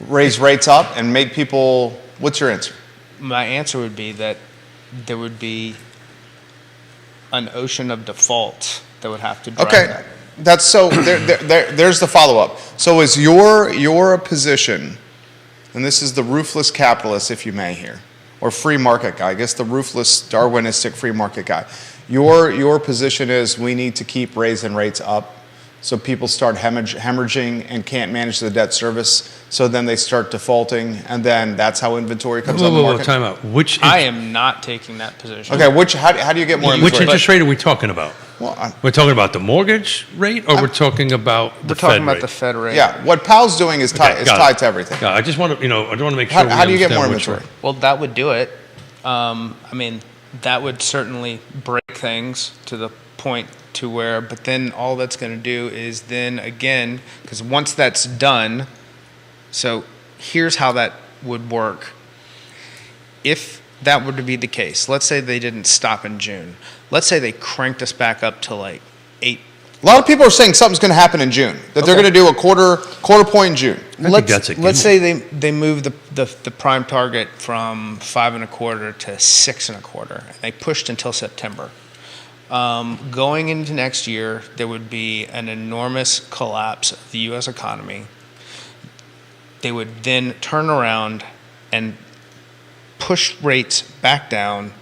[SPEAKER 2] raise rates up and make people. What's your answer?
[SPEAKER 3] My answer would be that there would be an ocean of defaults that would have to drive
[SPEAKER 2] Okay,
[SPEAKER 3] that.
[SPEAKER 2] that's so. There's the follow up. So is your position, and this is the ruthless capitalist, if you may, here, or free market guy. I guess the ruthless Darwinistic free market guy. Your position is we need to keep raising rates up, so people start hemorrhaging and can't manage the debt service. So then they start defaulting, and then that's how inventory comes on the market.
[SPEAKER 1] Time out.
[SPEAKER 3] I am not taking that position.
[SPEAKER 2] Okay, how do you get more
[SPEAKER 1] Which
[SPEAKER 2] inventory?
[SPEAKER 1] interest rate are we talking about?
[SPEAKER 2] Well,
[SPEAKER 1] We're talking about the mortgage rate, or we're talking about the
[SPEAKER 3] We're talking
[SPEAKER 1] Fed
[SPEAKER 3] about
[SPEAKER 1] rate?
[SPEAKER 3] the Fed rate.
[SPEAKER 2] yeah, what Powell's doing is
[SPEAKER 1] Okay, got it.
[SPEAKER 2] tied to everything.
[SPEAKER 1] I just want to, I want to make sure.
[SPEAKER 2] How do you get more
[SPEAKER 1] understand which
[SPEAKER 2] inventory?
[SPEAKER 3] Well, that would do it. That would certainly break things to the point to where, but then all that's going to do is then again, because once that's done, so here's how that would work. If that were to be the case, let's say they didn't stop in June. Let's say they cranked us back up to like 8.
[SPEAKER 2] A lot of people are saying something's going to happen in June. That they're going to do a quarter point in June.
[SPEAKER 1] I think that's a
[SPEAKER 3] Let's
[SPEAKER 1] gimme.
[SPEAKER 3] say they move the prime target from 5.25 to 6.25, and they pushed until September. Going into next year, there would be an enormous collapse of the U.S. economy. They would then turn around and push rates back down.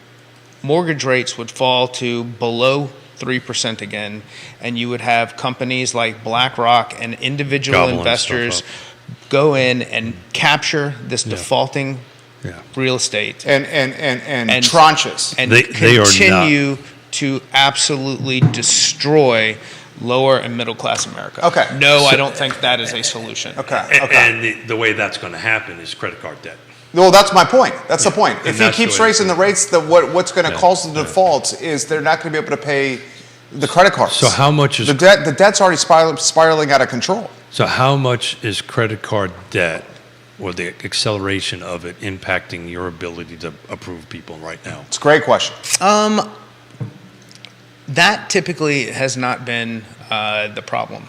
[SPEAKER 3] Mortgage rates would fall to below 3% again, and you would have companies like BlackRock and individual
[SPEAKER 1] Gobbling
[SPEAKER 3] investors
[SPEAKER 1] stuff
[SPEAKER 3] go in and capture this defaulting
[SPEAKER 1] Yeah.
[SPEAKER 2] And
[SPEAKER 3] real estate
[SPEAKER 2] and tranches.
[SPEAKER 3] and
[SPEAKER 1] They are not.
[SPEAKER 3] continue to absolutely destroy lower and middle class America.
[SPEAKER 2] Okay.
[SPEAKER 3] No, I don't think that is a solution.
[SPEAKER 2] Okay.
[SPEAKER 1] And the way that's going to happen is credit card debt.
[SPEAKER 2] Well, that's my point. That's the point. If he
[SPEAKER 1] that's
[SPEAKER 2] keeps
[SPEAKER 1] the way
[SPEAKER 2] raising the rates, what's going to
[SPEAKER 1] Yeah,
[SPEAKER 2] cause the
[SPEAKER 1] yeah.
[SPEAKER 2] defaults is they're not going to be able to pay the credit cards.
[SPEAKER 1] So how much is
[SPEAKER 2] the debt? The debt's already spiraling out of control.
[SPEAKER 1] So how much is credit card debt or the acceleration of it impacting your ability to approve people right now?
[SPEAKER 2] It's a great question.
[SPEAKER 3] That typically has not been the problem.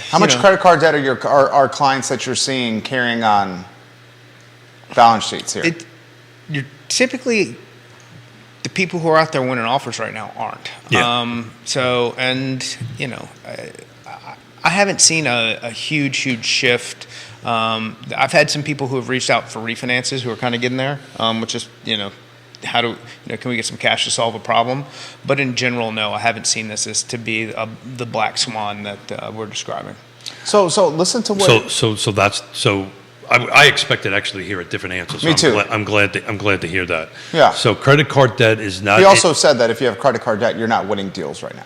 [SPEAKER 2] How much credit card debt are our clients that you're seeing carrying on balance sheets here?
[SPEAKER 3] You're typically the people who are out there winning offers right now aren't.
[SPEAKER 1] Yeah.
[SPEAKER 3] I haven't seen a huge shift. I've had some people who have reached out for refinances who are kind of getting there, which is how do, can we get some cash to solve a problem? But in general, no, I haven't seen this as to be the black swan that we're describing.
[SPEAKER 2] So listen to what.
[SPEAKER 1] I expected actually to hear a different answer. So
[SPEAKER 2] Me too.
[SPEAKER 1] I'm glad to hear that.
[SPEAKER 2] Yeah.
[SPEAKER 1] So credit card debt is not.
[SPEAKER 2] He also said that if you have credit card debt, you're not winning deals right now.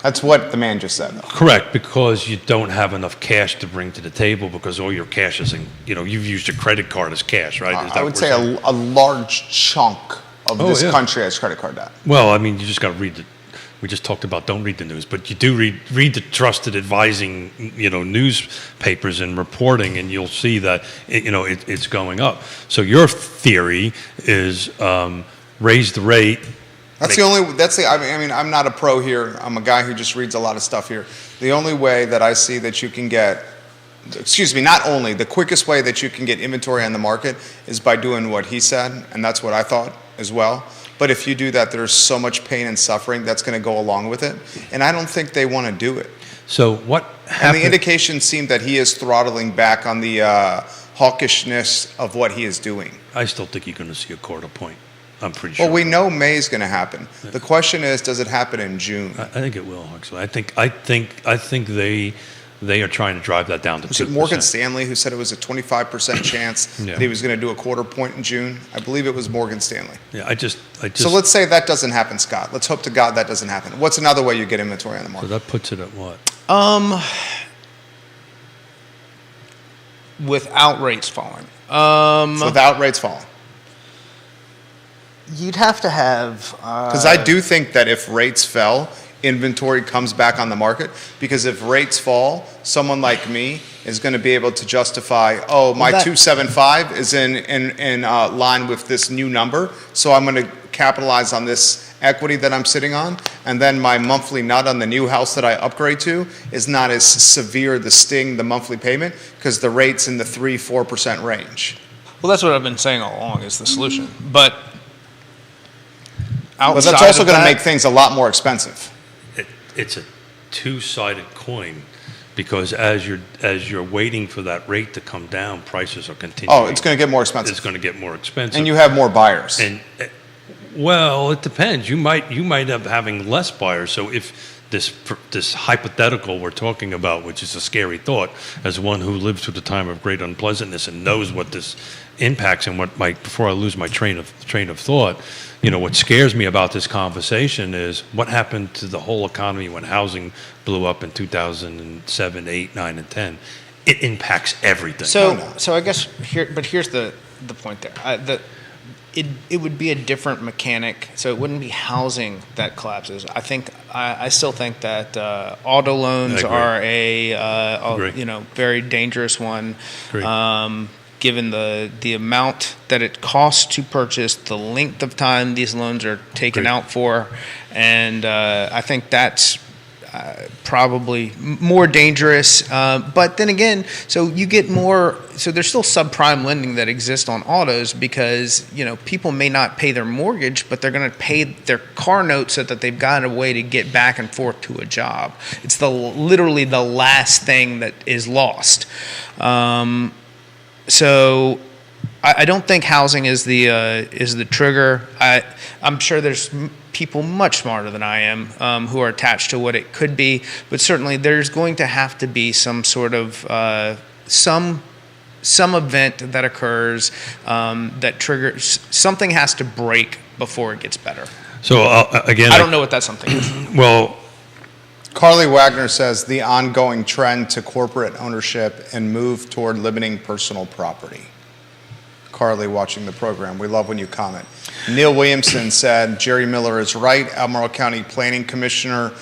[SPEAKER 2] That's what the man just said, though.
[SPEAKER 1] Correct, because you don't have enough cash to bring to the table because all your cash is in, you've used your credit card as cash, right? Is that
[SPEAKER 2] I would
[SPEAKER 1] what
[SPEAKER 2] say
[SPEAKER 1] we're saying?
[SPEAKER 2] a large chunk of
[SPEAKER 1] Oh,
[SPEAKER 2] this
[SPEAKER 1] yeah.
[SPEAKER 2] country has credit card debt.
[SPEAKER 1] Well, I mean, you just got to read we just talked about don't read the news, but you do read the trusted advising, newspapers and reporting, and you'll see that, it's going up. So your theory is raise the rate.
[SPEAKER 2] I mean, I'm not a pro here. I'm a guy who just reads a lot of stuff here. The only way that I see that you can get, the quickest way that you can get inventory on the market is by doing what he said, and that's what I thought as well. But if you do that, there's so much pain and suffering that's going to go along with it, and I don't think they want to do it.
[SPEAKER 1] So what
[SPEAKER 2] And
[SPEAKER 1] happened?
[SPEAKER 2] the indications seem that he is throttling back on the hawkishness of what he is doing.
[SPEAKER 1] I still think you're going to see a quarter point. I'm pretty sure.
[SPEAKER 2] Well, we know May is going to happen. The question is, does it happen in June?
[SPEAKER 1] I think it will, actually. I think they are trying to drive that down to 2%.
[SPEAKER 2] Was it Morgan Stanley who said it was a 25% chance
[SPEAKER 1] Yeah.
[SPEAKER 2] that he was going to do a quarter point in June? I believe it was Morgan Stanley.
[SPEAKER 1] Yeah, I just.
[SPEAKER 2] So let's say that doesn't happen, Scott. Let's hope to God that doesn't happen. What's another way you get inventory on the
[SPEAKER 1] So
[SPEAKER 2] market?
[SPEAKER 1] that puts it at what?
[SPEAKER 3] Without rates falling.
[SPEAKER 2] Without rates falling.
[SPEAKER 3] You'd have to have.
[SPEAKER 2] Because I do think that if rates fell, inventory comes back on the market. Because if rates fall, someone like me is going to be able to justify, my 275 is in line with this new number, so I'm going to capitalize on this equity that I'm sitting on, and then my monthly nut on the new house that I upgrade to is not as severe the sting, the monthly payment, because the rate's in the 3-4% range.
[SPEAKER 3] Well, that's what I've been saying all along is the solution. But
[SPEAKER 2] But
[SPEAKER 3] outside
[SPEAKER 2] that's also
[SPEAKER 3] of
[SPEAKER 2] going to
[SPEAKER 3] that-
[SPEAKER 2] make things a lot more expensive.
[SPEAKER 1] It's a two-sided coin, because as you're waiting for that rate to come down, prices are continuing.
[SPEAKER 2] Oh, it's going to get more expensive.
[SPEAKER 1] It's going to get more expensive.
[SPEAKER 2] And you have more buyers.
[SPEAKER 1] And well, it depends. You might end up having less buyers. So if this hypothetical we're talking about, which is a scary thought, as one who lived through the time of great unpleasantness and knows what this impacts and before I lose my train of thought, what scares me about this conversation is what happened to the whole economy when housing blew up in 2007, 8, 9, and 10. It impacts everything.
[SPEAKER 3] So I guess here's the point there. It would be a different mechanic, so it wouldn't be housing that collapses. I still think that auto loans
[SPEAKER 1] I agree.
[SPEAKER 3] are
[SPEAKER 1] Agree.
[SPEAKER 3] very dangerous one.
[SPEAKER 1] Agree.
[SPEAKER 3] Given the amount that it costs to purchase, the length of time these loans are taken
[SPEAKER 1] Agreed.
[SPEAKER 3] out for, and I think that's probably more dangerous. But then again, so you get more. So there's still subprime lending that exists on autos because people may not pay their mortgage, but they're going to pay their car note so that they've got a way to get back and forth to a job. It's literally the last thing that is lost. So I don't think housing is the trigger. I'm sure there's people much smarter than I am who are attached to what it could be, but certainly there's going to have to be some sort of some event that occurs that triggers something has to break before it gets better.
[SPEAKER 1] So again,
[SPEAKER 3] I don't know what that something is.
[SPEAKER 1] Well,
[SPEAKER 2] Carly Wagner says the ongoing trend to corporate ownership and move toward limiting personal property. Carly watching the program. We love when you comment. Neil Williamson said Jerry Miller is right. Albemarle County Planning Commissioner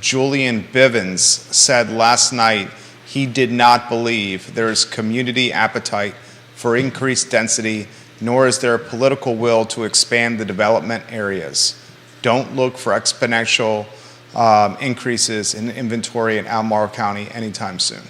[SPEAKER 2] Julian Bivens said last night he did not believe there is community appetite for increased density, nor is there political will to expand the development areas. Don't look for exponential increases in inventory in Albemarle County anytime soon.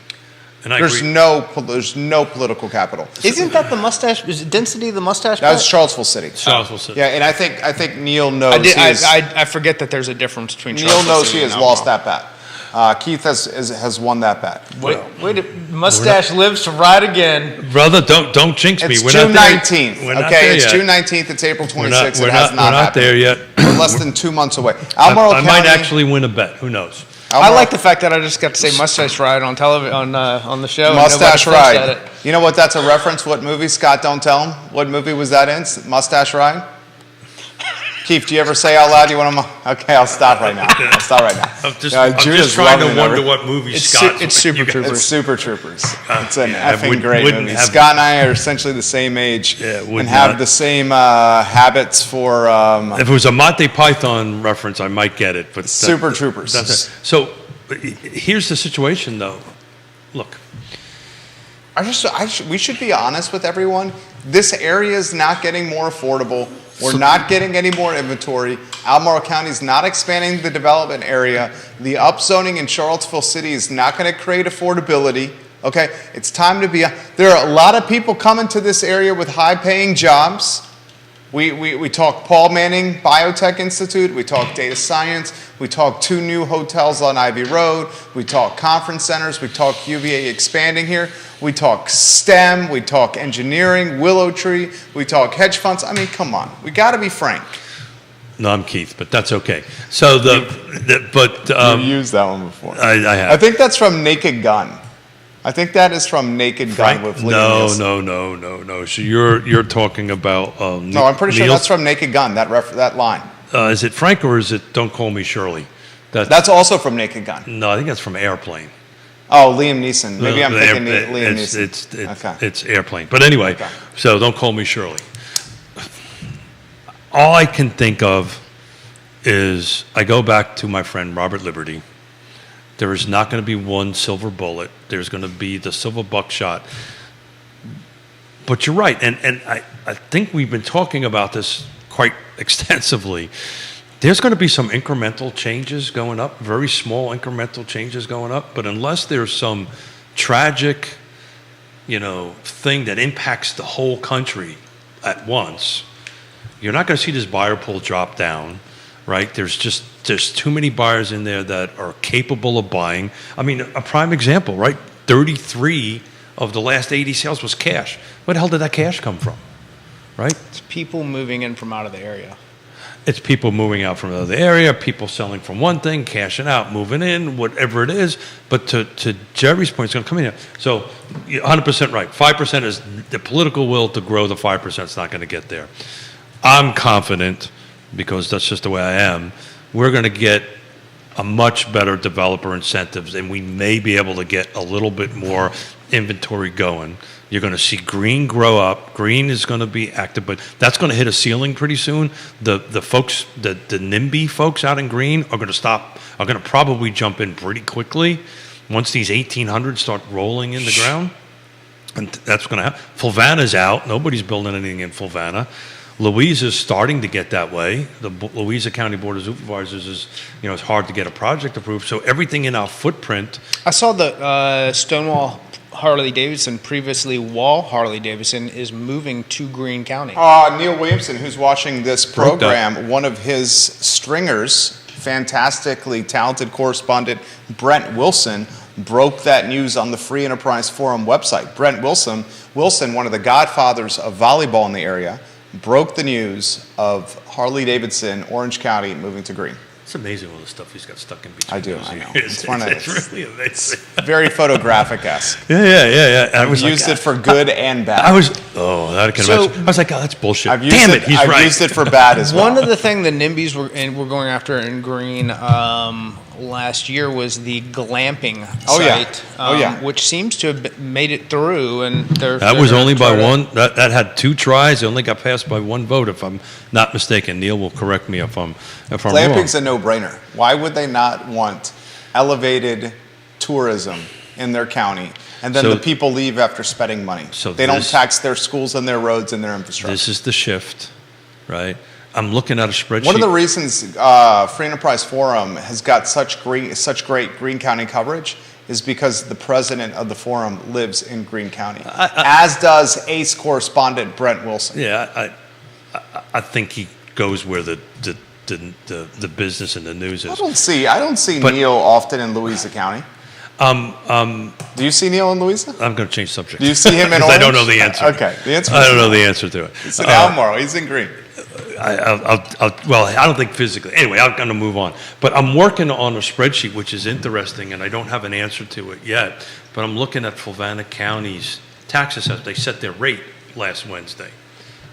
[SPEAKER 1] and I
[SPEAKER 2] There's
[SPEAKER 1] agree.
[SPEAKER 2] no political capital.
[SPEAKER 3] Isn't that the mustache? Is it density the mustache?
[SPEAKER 2] That was
[SPEAKER 3] part?
[SPEAKER 2] Charlottesville City.
[SPEAKER 1] Charlottesville City.
[SPEAKER 2] Yeah, and I think Neil knows.
[SPEAKER 3] I
[SPEAKER 2] he is-
[SPEAKER 3] I forget that there's a difference between.
[SPEAKER 2] Neil
[SPEAKER 3] Charlottesville
[SPEAKER 2] knows
[SPEAKER 3] City
[SPEAKER 2] he has
[SPEAKER 3] and
[SPEAKER 2] lost
[SPEAKER 3] Albemarle.
[SPEAKER 2] that bet. Keith has won that bet.
[SPEAKER 3] Wait, mustache lives to ride again.
[SPEAKER 1] Brother, don't jinx me.
[SPEAKER 2] It's
[SPEAKER 1] We're
[SPEAKER 2] June
[SPEAKER 1] not there.
[SPEAKER 2] 19th.
[SPEAKER 1] We're not
[SPEAKER 2] okay,
[SPEAKER 1] there
[SPEAKER 2] it's
[SPEAKER 1] yet.
[SPEAKER 2] June 19th. It's April 26th.
[SPEAKER 1] We're
[SPEAKER 2] It has
[SPEAKER 1] not
[SPEAKER 2] not happened.
[SPEAKER 1] there yet.
[SPEAKER 2] We're less than 2 months away.
[SPEAKER 1] I
[SPEAKER 2] Albemarle County.
[SPEAKER 1] might actually win a bet. Who knows?
[SPEAKER 3] I like the fact that I just got to say mustache ride on television on the show. and
[SPEAKER 2] Mustache
[SPEAKER 3] nobody flinched
[SPEAKER 2] Ride.
[SPEAKER 3] at it.
[SPEAKER 2] You know what that's a reference? What movie? Scott, don't tell him. What movie was that in? Mustache Ride? Keith, do you ever say out loud you want to? Okay, I'll stop right now.
[SPEAKER 1] I'm
[SPEAKER 2] Judah's
[SPEAKER 1] just trying to
[SPEAKER 2] loving it
[SPEAKER 1] wonder
[SPEAKER 2] over-
[SPEAKER 1] what movie
[SPEAKER 3] It's
[SPEAKER 1] Scott.
[SPEAKER 3] it's Super
[SPEAKER 1] you guys-
[SPEAKER 3] Troopers.
[SPEAKER 2] It's Super Troopers. It's an
[SPEAKER 1] yeah,
[SPEAKER 2] effing great
[SPEAKER 1] wouldn't
[SPEAKER 2] movie.
[SPEAKER 1] have-
[SPEAKER 2] Scott and I are essentially the same age
[SPEAKER 1] Yeah, would
[SPEAKER 2] and have
[SPEAKER 1] not.
[SPEAKER 2] the same habits for
[SPEAKER 1] If it was a Monty Python reference, I might get it. But
[SPEAKER 2] Super Troopers.
[SPEAKER 1] that's it. So here's the situation, though. Look,
[SPEAKER 2] we should be honest with everyone. This area is not getting more affordable. We're not getting any more inventory. Albemarle County is not expanding the development area. The upzoning in Charlottesville City is not going to create affordability. Okay, it's time to be. There are a lot of people coming to this area with high-paying jobs. We talk Paul Manning Biotech Institute. We talk data science. We talk 2 new hotels on Ivy Road. We talk conference centers. We talk UVA expanding here. We talk STEM. We talk engineering, Willow Tree. We talk hedge funds. I mean, come on. We got to be frank.
[SPEAKER 1] no, I'm Keith, but that's okay. So
[SPEAKER 2] You've used that one before.
[SPEAKER 1] I have.
[SPEAKER 2] I think that's from Naked Gun. I think that is from Naked Gun with Liam Neeson.
[SPEAKER 1] No. So you're talking about
[SPEAKER 2] No, I'm pretty sure that's from Naked Gun. That line.
[SPEAKER 1] Is it Frank or is it Don't Call Me Shirley?
[SPEAKER 2] That's also from Naked Gun.
[SPEAKER 1] No, I think that's from Airplane.
[SPEAKER 2] Oh, Liam Neeson. Maybe I'm
[SPEAKER 1] No,
[SPEAKER 2] thinking
[SPEAKER 1] Air-
[SPEAKER 2] Liam
[SPEAKER 1] it's,
[SPEAKER 2] Neeson. Okay.
[SPEAKER 1] It's Airplane. But anyway,
[SPEAKER 2] Okay.
[SPEAKER 1] so Don't Call Me Shirley. All I can think of is I go back to my friend Robert Liberty. There is not going to be one silver bullet. There's going to be the silver buckshot. But you're right, and I think we've been talking about this quite extensively. There's going to be some incremental changes going up, very small incremental changes going up, but unless there's some tragic, thing that impacts the whole country at once, you're not going to see this buyer pool drop down, right? There's too many buyers in there that are capable of buying. I mean, a prime example, right? 33 of the last 80 sales was cash. Where the hell did that cash come from, right?
[SPEAKER 3] It's people moving in from out of the area.
[SPEAKER 1] It's people moving out from another area, people selling from one thing, cashing out, moving in, whatever it is. But to Jerry's point, it's going to come in here. So you're 100% right. 5% is the political will to grow. The 5% is not going to get there. I'm confident, because that's just the way I am, we're going to get a much better developer incentives, and we may be able to get a little bit more inventory going. You're going to see Green grow up. Green is going to be active, but that's going to hit a ceiling pretty soon. The folks, the NIMBY folks out in Green are going to probably jump in pretty quickly once these 1,800 start rolling in the ground. And that's going to happen. Fulvana's out. Nobody's building anything in Fulvana. Louisa is starting to get that way. The Louisa County Board of Supervisors is, it's hard to get a project approved. So everything in our footprint.
[SPEAKER 3] I saw that Stonewall Harley-Davidson, previously Wall Harley-Davidson, is moving to Greene County.
[SPEAKER 2] Neil Williamson, who's watching this program, one of his stringers, fantastically talented correspondent Brent Wilson, broke that news on the Free Enterprise Forum website. Brent Wilson, one of the godfathers of volleyball in the area, broke the news of Harley-Davidson, Orange County, moving to Greene.
[SPEAKER 1] It's amazing all the stuff he's got stuck in between.
[SPEAKER 2] I do,
[SPEAKER 1] those
[SPEAKER 2] I know.
[SPEAKER 1] ears.
[SPEAKER 2] It's fun.
[SPEAKER 1] It's really amazing.
[SPEAKER 2] Very photographic-esque.
[SPEAKER 1] Yeah. I was
[SPEAKER 2] Used
[SPEAKER 1] like,
[SPEAKER 2] it for good and bad.
[SPEAKER 1] I can
[SPEAKER 3] So-
[SPEAKER 1] imagine. I was like, oh, that's bullshit.
[SPEAKER 2] I've used
[SPEAKER 1] Damn
[SPEAKER 2] it.
[SPEAKER 1] it, he's
[SPEAKER 2] I've
[SPEAKER 1] right.
[SPEAKER 2] used it for bad as well.
[SPEAKER 3] One of the things the NIMBYs were going after in Greene last year was the glamping
[SPEAKER 2] Oh, yeah.
[SPEAKER 3] site,
[SPEAKER 2] Oh, yeah.
[SPEAKER 3] which seems to have made it through. And
[SPEAKER 1] That was only by one. That had 2 tries. It only got passed by 1 vote, if I'm not mistaken. Neil will correct me if I'm wrong.
[SPEAKER 2] Glamping's a no-brainer. Why would they not want elevated tourism in their county? And then
[SPEAKER 1] So-
[SPEAKER 2] the people leave after spending money.
[SPEAKER 1] So
[SPEAKER 2] they don't
[SPEAKER 1] this-
[SPEAKER 2] tax their schools and their roads and their infrastructure.
[SPEAKER 1] This is the shift, right? I'm looking at a spreadsheet.
[SPEAKER 2] One of the reasons Free Enterprise Forum has got such great Greene County coverage is because the president of the forum lives in Greene County, as does ACE correspondent Brent Wilson.
[SPEAKER 1] Yeah, I think he goes where the the business and the news
[SPEAKER 2] I
[SPEAKER 1] is.
[SPEAKER 2] don't see
[SPEAKER 1] But-
[SPEAKER 2] Neil often in Louisa County. Do you see Neil in Louisa?
[SPEAKER 1] I'm going to change subject.
[SPEAKER 2] Do you see him in
[SPEAKER 1] 'Cause I don't
[SPEAKER 2] Orange?
[SPEAKER 1] know the answer.
[SPEAKER 2] Okay, the answer
[SPEAKER 1] I
[SPEAKER 2] is
[SPEAKER 1] don't know
[SPEAKER 2] no.
[SPEAKER 1] the answer to it.
[SPEAKER 2] He's in Almaro. He's in Green.
[SPEAKER 1] Well, I don't think physically. Anyway, I'm going to move on. But I'm working on a spreadsheet, which is interesting, and I don't have an answer to it yet. But I'm looking at Fluvanna County's tax assessment. They set their rate last Wednesday,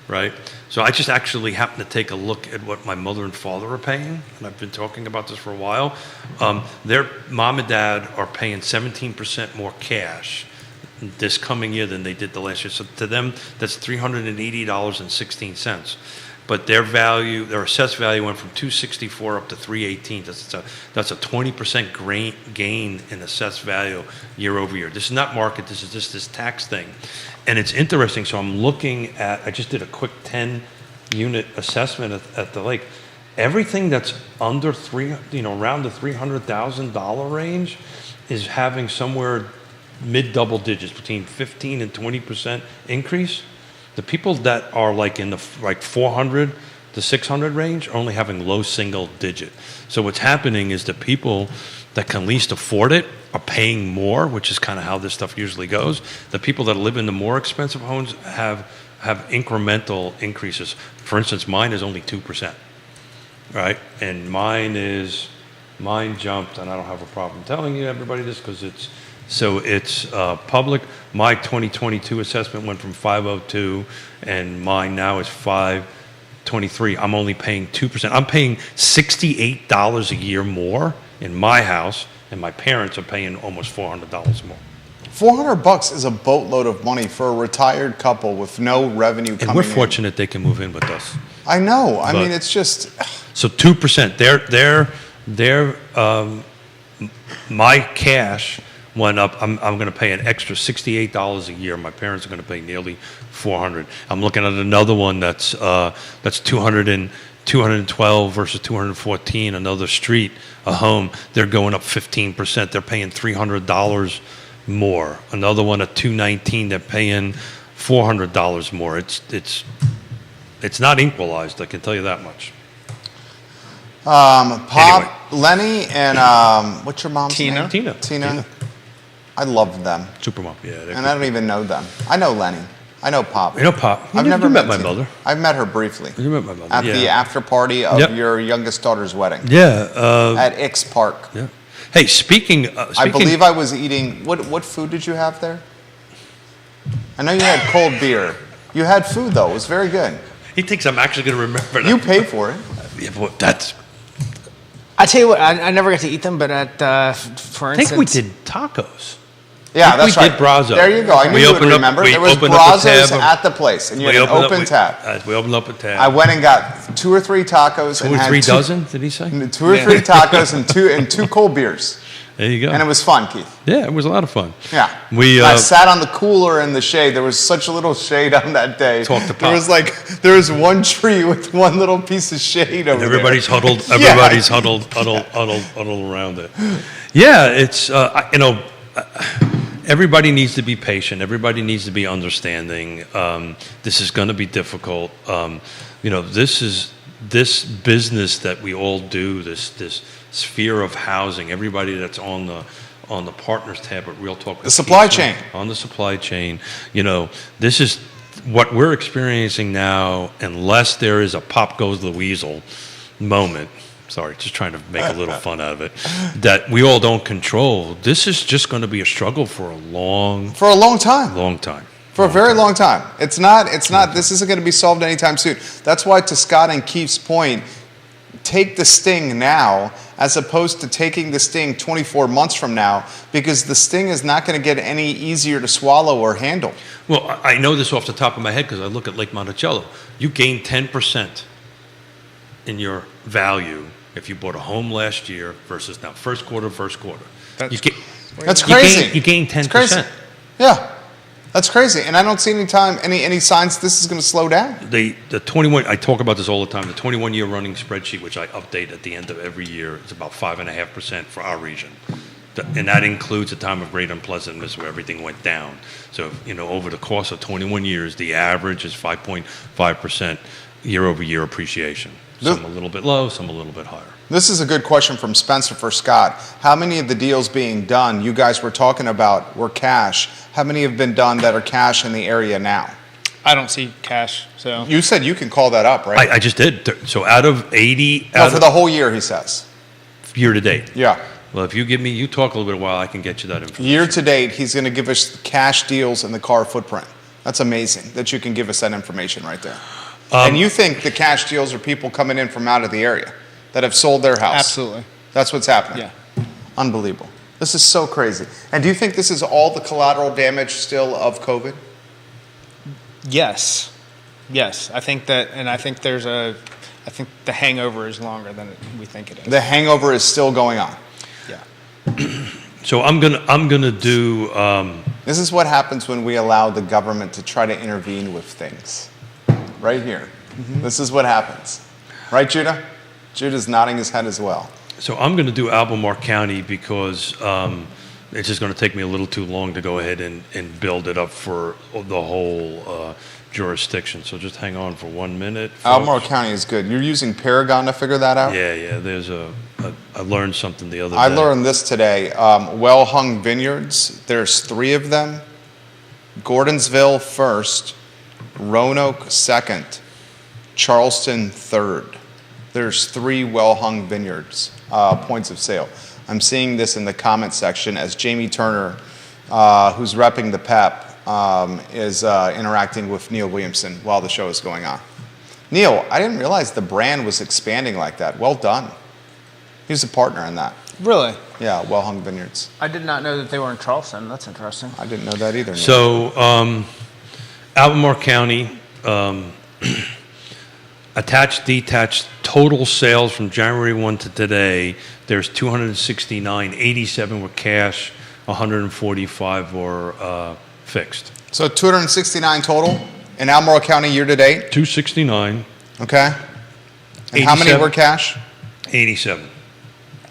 [SPEAKER 1] right? So I just actually happened to take a look at what my mother and father are paying, and I've been talking about this for a while. Their mom and dad are paying 17% more cash this coming year than they did the last year. So to them, that's $380.16. But their value, their assessed value went from 264 up to 318. That's a 20% gain in assessed value year over year. This is not market, this is just this tax thing. And it's interesting, so I'm looking at, I just did a quick 10-unit assessment at the lake. Everything that's under around the $300,000 range is having somewhere mid double digits, between 15 and 20% increase. The people that are like in the 400 to 600 range are only having low single digit. So what's happening is the people that can least afford it are paying more, which is kind of how this stuff usually goes. The people that live in the more expensive homes have incremental increases. For instance, mine is only 2%, right? And mine jumped, and I don't have a problem telling you everybody this because it's public. My 2022 assessment went from 502, and mine now is 523. I'm only paying 2%. I'm paying $68 a year more in my house, and my parents are paying almost $400 more.
[SPEAKER 2] $400 is a boatload of money for a retired couple with no revenue coming in.
[SPEAKER 1] And we're fortunate they can move in with us.
[SPEAKER 2] I know. I
[SPEAKER 1] But-
[SPEAKER 2] mean, it's just.
[SPEAKER 1] So 2%. My cash went up. I'm going to pay an extra $68 a year. My parents are going to pay nearly $400. I'm looking at another one that's 212 versus 214. Another street, a home. They're going up 15%. They're paying $300 more. Another one at 219. They're paying $400 more. It's not equalized. I can tell you that much.
[SPEAKER 2] Pop,
[SPEAKER 1] Anyway.
[SPEAKER 2] Lenny, and what's your mom's
[SPEAKER 3] Tina.
[SPEAKER 2] name?
[SPEAKER 1] Tina.
[SPEAKER 2] I love them,
[SPEAKER 1] Supermom. Yeah.
[SPEAKER 2] and I don't even know them. I know Lenny. I know Pop.
[SPEAKER 1] You know Pop.
[SPEAKER 2] I've never
[SPEAKER 1] you met my
[SPEAKER 2] Tina.
[SPEAKER 1] mother.
[SPEAKER 2] I've met her briefly
[SPEAKER 1] You met my mother.
[SPEAKER 2] at
[SPEAKER 1] yeah.
[SPEAKER 2] the after party of
[SPEAKER 1] Yep.
[SPEAKER 2] your youngest daughter's wedding
[SPEAKER 1] Yeah.
[SPEAKER 2] at Ix Park.
[SPEAKER 1] Yeah. Hey, speaking.
[SPEAKER 2] I believe I was eating. What food did you have there? I know you had cold beer. You had food though. It was very good.
[SPEAKER 1] He thinks I'm actually going to remember that.
[SPEAKER 2] You paid for it.
[SPEAKER 1] Yeah, but that's.
[SPEAKER 3] I tell you what, I never got to eat them, but for
[SPEAKER 1] I
[SPEAKER 3] instance,
[SPEAKER 1] think we did tacos.
[SPEAKER 2] Yeah,
[SPEAKER 1] We
[SPEAKER 2] that's right.
[SPEAKER 1] did Brazo.
[SPEAKER 2] There you go. I knew
[SPEAKER 1] We
[SPEAKER 2] you would
[SPEAKER 1] opened up-
[SPEAKER 2] remember.
[SPEAKER 1] we
[SPEAKER 2] There was
[SPEAKER 1] opened up a
[SPEAKER 2] Brazos
[SPEAKER 1] tab.
[SPEAKER 2] at the place, and you had an open tab.
[SPEAKER 1] We opened up a tab.
[SPEAKER 2] I went and got 2 or 3 tacos
[SPEAKER 1] Two
[SPEAKER 2] and
[SPEAKER 1] or
[SPEAKER 2] had
[SPEAKER 1] three dozen, did he say?
[SPEAKER 2] 2 or 3 tacos and two cold beers,
[SPEAKER 1] There you go.
[SPEAKER 2] and it was fun, Keith.
[SPEAKER 1] Yeah, it was a lot of fun.
[SPEAKER 2] Yeah.
[SPEAKER 1] We,
[SPEAKER 2] And I sat on the cooler in the shade. There was such a little shade on that day.
[SPEAKER 1] Talk to
[SPEAKER 2] There
[SPEAKER 1] Pop.
[SPEAKER 2] there was one tree with one little piece of shade over
[SPEAKER 1] Everybody's
[SPEAKER 2] there.
[SPEAKER 1] huddled.
[SPEAKER 2] Yeah.
[SPEAKER 1] Everybody's huddled around it. Yeah, it's everybody needs to be patient. Everybody needs to be understanding. This is going to be difficult. This business that we all do. This sphere of housing. Everybody that's on the partners tab at Real Talk.
[SPEAKER 2] The supply chain.
[SPEAKER 1] On the supply chain. This is what we're experiencing now, unless there is a pop goes the weasel moment. Sorry, just trying to make a little fun out of it. That we all don't control. This is just going to be a struggle for a long
[SPEAKER 2] For a long time.
[SPEAKER 1] time.
[SPEAKER 2] For a very long time. It's not, this isn't going to be solved anytime soon. That's why, to Scott and Keith's point, take the sting now as opposed to taking the sting 24 months from now, because the sting is not going to get any easier to swallow or handle.
[SPEAKER 1] Well, I know this off the top of my head because I look at Lake Monticello. You gained 10% in your value if you bought a home last year versus now first quarter.
[SPEAKER 3] That's
[SPEAKER 2] That's crazy.
[SPEAKER 1] You gain
[SPEAKER 2] It's crazy.
[SPEAKER 1] 10%.
[SPEAKER 2] Yeah. That's crazy. And I don't see any signs this is going to slow down.
[SPEAKER 1] The 21, I talk about this all the time, the 21-year running spreadsheet, which I update at the end of every year, is about 5.5% for our region. And that includes a time of great unpleasantness where everything went down. So, over the course of 21 years, the average is 5.5% year-over-year appreciation. Some a little bit low, some a little bit higher.
[SPEAKER 2] This is a good question from Spencer for Scott. How many of the deals being done you guys were talking about were cash? How many have been done that are cash in the area now?
[SPEAKER 3] I don't see cash, so.
[SPEAKER 2] You said you can call that up, right?
[SPEAKER 1] I just did. So out of 80,
[SPEAKER 2] No,
[SPEAKER 1] out
[SPEAKER 2] for
[SPEAKER 1] of
[SPEAKER 2] the whole year, he says.
[SPEAKER 1] year to date.
[SPEAKER 2] Yeah.
[SPEAKER 1] Well, if you give me, you talk a little bit while I can get you that information.
[SPEAKER 2] Year to date, he's going to give us cash deals in the car footprint. That's amazing that you can give us that information right there. And you think the cash deals are people coming in from out of the area that have sold their house?
[SPEAKER 3] Absolutely.
[SPEAKER 2] That's what's happening?
[SPEAKER 3] Yeah.
[SPEAKER 2] Unbelievable. This is so crazy. And do you think this is all the collateral damage still of COVID?
[SPEAKER 3] Yes. Yes. I think that, and I think I think the hangover is longer than we think it is.
[SPEAKER 2] The hangover is still going on.
[SPEAKER 3] Yeah.
[SPEAKER 1] So I'm gonna do.
[SPEAKER 2] This is what happens when we allow the government to try to intervene with things. Right here. This is what happens. Right, Judah? Judah's nodding his head as well.
[SPEAKER 1] So I'm going to do Albemarle County because it's just going to take me a little too long to go ahead and build it up for the whole jurisdiction. So just hang on for 1 minute. folks.
[SPEAKER 2] Albemarle County is good. You're using Paragon to figure that out?
[SPEAKER 1] Yeah. There's I learned something the other day.
[SPEAKER 2] I learned this today. Well Hung Vineyards, there's 3 of them. Gordonsville first, Roanoke second, Charleston third. There's 3 Well Hung Vineyards points of sale. I'm seeing this in the comment section as Jamie Turner, who's repping the PEP, is interacting with Neil Williamson while the show is going on. Neil, I didn't realize the brand was expanding like that. Well done. He's a partner in that.
[SPEAKER 3] Really?
[SPEAKER 2] Yeah, Well Hung Vineyards.
[SPEAKER 3] I did not know that they were in Charleston. That's interesting.
[SPEAKER 2] I didn't know that either. Neil.
[SPEAKER 1] So Albemarle County. Attached, detached, total sales from January 1 to today, there's 269, 87 were cash, 145 were fixed.
[SPEAKER 2] So 269 total in Albemarle County year to date,
[SPEAKER 1] 269,
[SPEAKER 2] okay? And how many
[SPEAKER 1] 87.
[SPEAKER 2] were cash?
[SPEAKER 1] 87.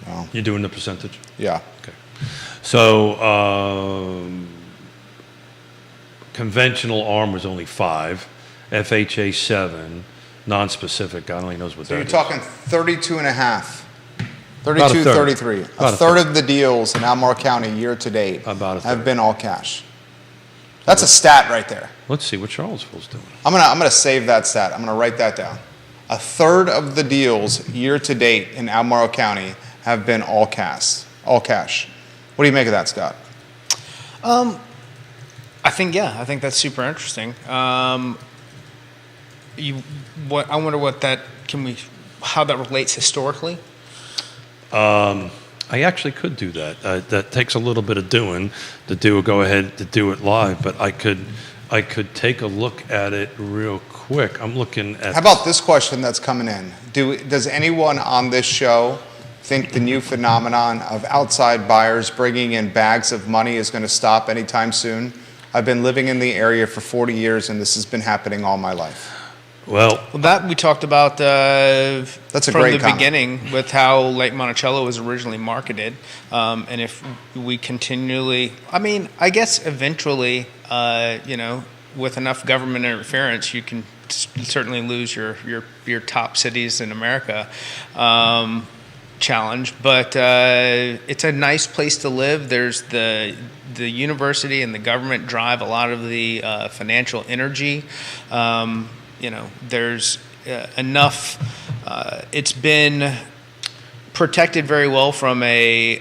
[SPEAKER 2] Wow.
[SPEAKER 1] You're doing the percentage?
[SPEAKER 2] Yeah.
[SPEAKER 1] Okay. So conventional arm was only 5, FHA 7, non-specific, God only knows what
[SPEAKER 2] So
[SPEAKER 1] that
[SPEAKER 2] you're
[SPEAKER 1] is.
[SPEAKER 2] talking 32 and a half.
[SPEAKER 1] About a
[SPEAKER 2] 32,
[SPEAKER 1] third.
[SPEAKER 2] 33.
[SPEAKER 1] About
[SPEAKER 2] A
[SPEAKER 1] a
[SPEAKER 2] third
[SPEAKER 1] third.
[SPEAKER 2] of the deals in Albemarle County year to date
[SPEAKER 1] About a
[SPEAKER 2] have
[SPEAKER 1] third.
[SPEAKER 2] been all cash. That's a stat right there.
[SPEAKER 1] Let's see what Charlottesville's doing.
[SPEAKER 2] I'm gonna save that stat. I'm gonna write that down. A third of the deals year to date in Albemarle County have been all cash. All cash. What do you make of that, Scott?
[SPEAKER 3] I think that's super interesting. I wonder how that relates historically.
[SPEAKER 1] I actually could do that. That takes a little bit of doing to go ahead to do it live, but I could take a look at it real quick. I'm looking at.
[SPEAKER 2] How about this question that's coming in? Does anyone on this show think the new phenomenon of outside buyers bringing in bags of money is going to stop anytime soon? I've been living in the area for 40 years, and this has been happening all my life.
[SPEAKER 1] Well,
[SPEAKER 3] That we talked about
[SPEAKER 2] That's a
[SPEAKER 3] from
[SPEAKER 2] great
[SPEAKER 3] the
[SPEAKER 2] comment.
[SPEAKER 3] beginning with how Lake Monticello was originally marketed. And if we continually, I guess eventually, with enough government interference, you can certainly lose your top cities in America challenge. But it's a nice place to live. There's the university and the government drive a lot of the financial energy. There's enough. It's been protected very well from a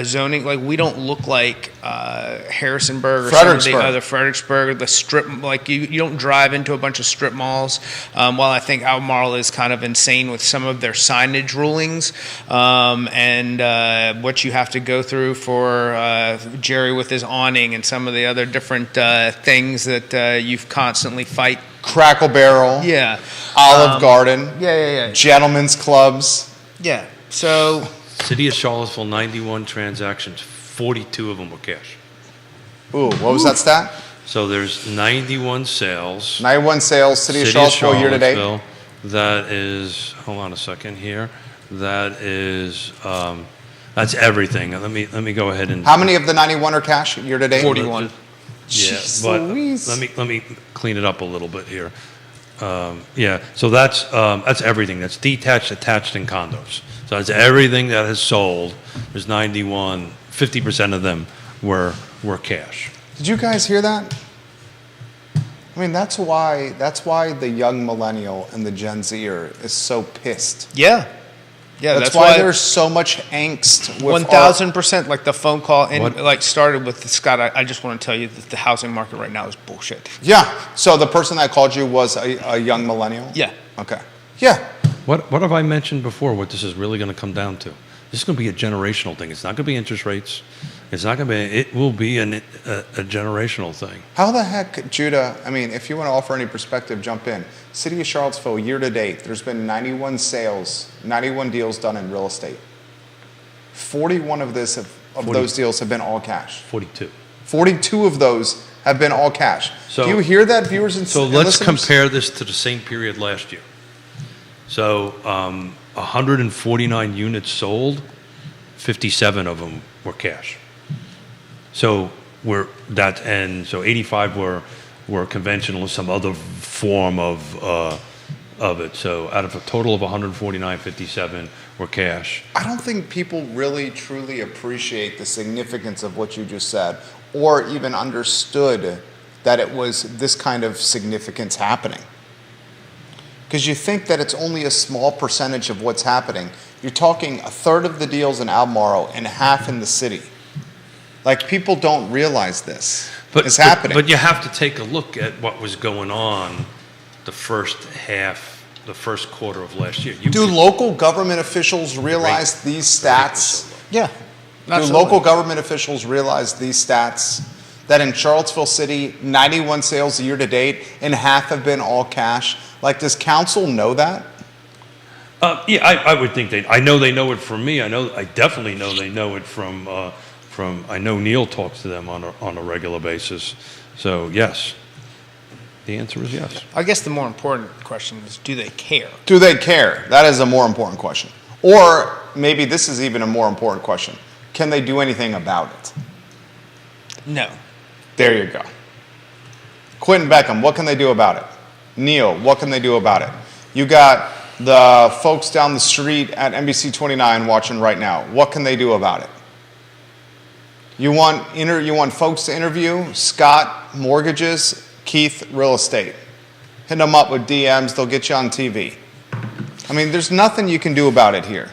[SPEAKER 3] zoning. Like we don't look like Harrisonburg or some of the
[SPEAKER 2] Fredericksburg.
[SPEAKER 3] other Fredericksburg. The strip, like you don't drive into a bunch of strip malls. While I think Albemarle is kind of insane with some of their signage rulings and what you have to go through for Jerry with his awning and some of the other different things that you constantly fight.
[SPEAKER 2] Crackle Barrel,
[SPEAKER 3] Yeah.
[SPEAKER 2] Olive Garden,
[SPEAKER 3] Yeah.
[SPEAKER 2] gentlemen's clubs.
[SPEAKER 3] Yeah. So.
[SPEAKER 1] City of Charlottesville, 91 transactions, 42 of them were cash.
[SPEAKER 2] Ooh, what was that stat?
[SPEAKER 1] So there's 91 sales.
[SPEAKER 2] 91 sales, City of Charlottesville year to date.
[SPEAKER 1] Charlottesville, that is, hold on a second here. That is, that's everything. Let me go ahead and.
[SPEAKER 2] How many of the 91 are cash year to date?
[SPEAKER 3] 41.
[SPEAKER 1] Yeah,
[SPEAKER 2] Jeez
[SPEAKER 1] but
[SPEAKER 2] Louise.
[SPEAKER 1] let me clean it up a little bit here. Yeah, so that's everything. That's detached, attached, and condos. So that's everything that has sold. There's 91, 50% of them were cash.
[SPEAKER 2] Did you guys hear that? I mean, that's why the young millennial and the Gen Zer is so pissed.
[SPEAKER 3] Yeah. Yeah,
[SPEAKER 2] That's why there's so much angst. With
[SPEAKER 3] 1,000%. Like the phone call and
[SPEAKER 1] What?
[SPEAKER 3] like started with Scott. I just want to tell you that the housing market right now is bullshit.
[SPEAKER 2] Yeah. So the person that called you was a young millennial?
[SPEAKER 3] Yeah.
[SPEAKER 2] Okay. Yeah.
[SPEAKER 1] What have I mentioned before? What this is really going to come down to? This is going to be a generational thing. It's not going to be interest rates. It's not going to be. It will be a generational thing.
[SPEAKER 2] How the heck, Judah, I mean, if you want to offer any perspective, jump in. City of Charlottesville, year to date, there's been 91 sales, 91 deals done in real estate. 41 of those deals have been all cash.
[SPEAKER 1] 42.
[SPEAKER 2] 42 of those have been all cash.
[SPEAKER 1] So-
[SPEAKER 2] Do you hear that, viewers and
[SPEAKER 1] So
[SPEAKER 2] and
[SPEAKER 1] let's
[SPEAKER 2] listeners?
[SPEAKER 1] compare this to the same period last year. So 149 units sold, 57 of them were cash. So so 85 were conventional, some other form of it. So out of a total of 149, 57 were cash.
[SPEAKER 2] I don't think people really truly appreciate the significance of what you just said, or even understood that it was this kind of significance happening. Because you think that it's only a small percentage of what's happening. You're talking a third of the deals in Albemarle and half in the city. Like, people don't realize this is happening.
[SPEAKER 1] But you have to take a look at what was going on the first quarter of last year.
[SPEAKER 2] Do local government officials realize these stats?
[SPEAKER 3] Yeah.
[SPEAKER 2] Do local government officials realize these stats? That in Charlottesville City, 91 sales year to date, and half have been all cash? Like, does council know that?
[SPEAKER 1] Yeah, I would think I know they know it from me. I definitely know they know it from. I know Neil talks to them on a regular basis. So yes, the answer is yes.
[SPEAKER 3] I guess the more important question is, do they care?
[SPEAKER 2] Do they care? That is a more important question. Or maybe this is even a more important question. Can they do anything about it?
[SPEAKER 3] No.
[SPEAKER 2] There you go. Quentin Beckham, what can they do about it? Neil, what can they do about it? You got the folks down the street at NBC 29 watching right now. What can they do about it? You want folks to interview? Scott, mortgages, Keith, real estate. Hit them up with DMs, they'll get you on TV. I mean, there's nothing you can do about it here.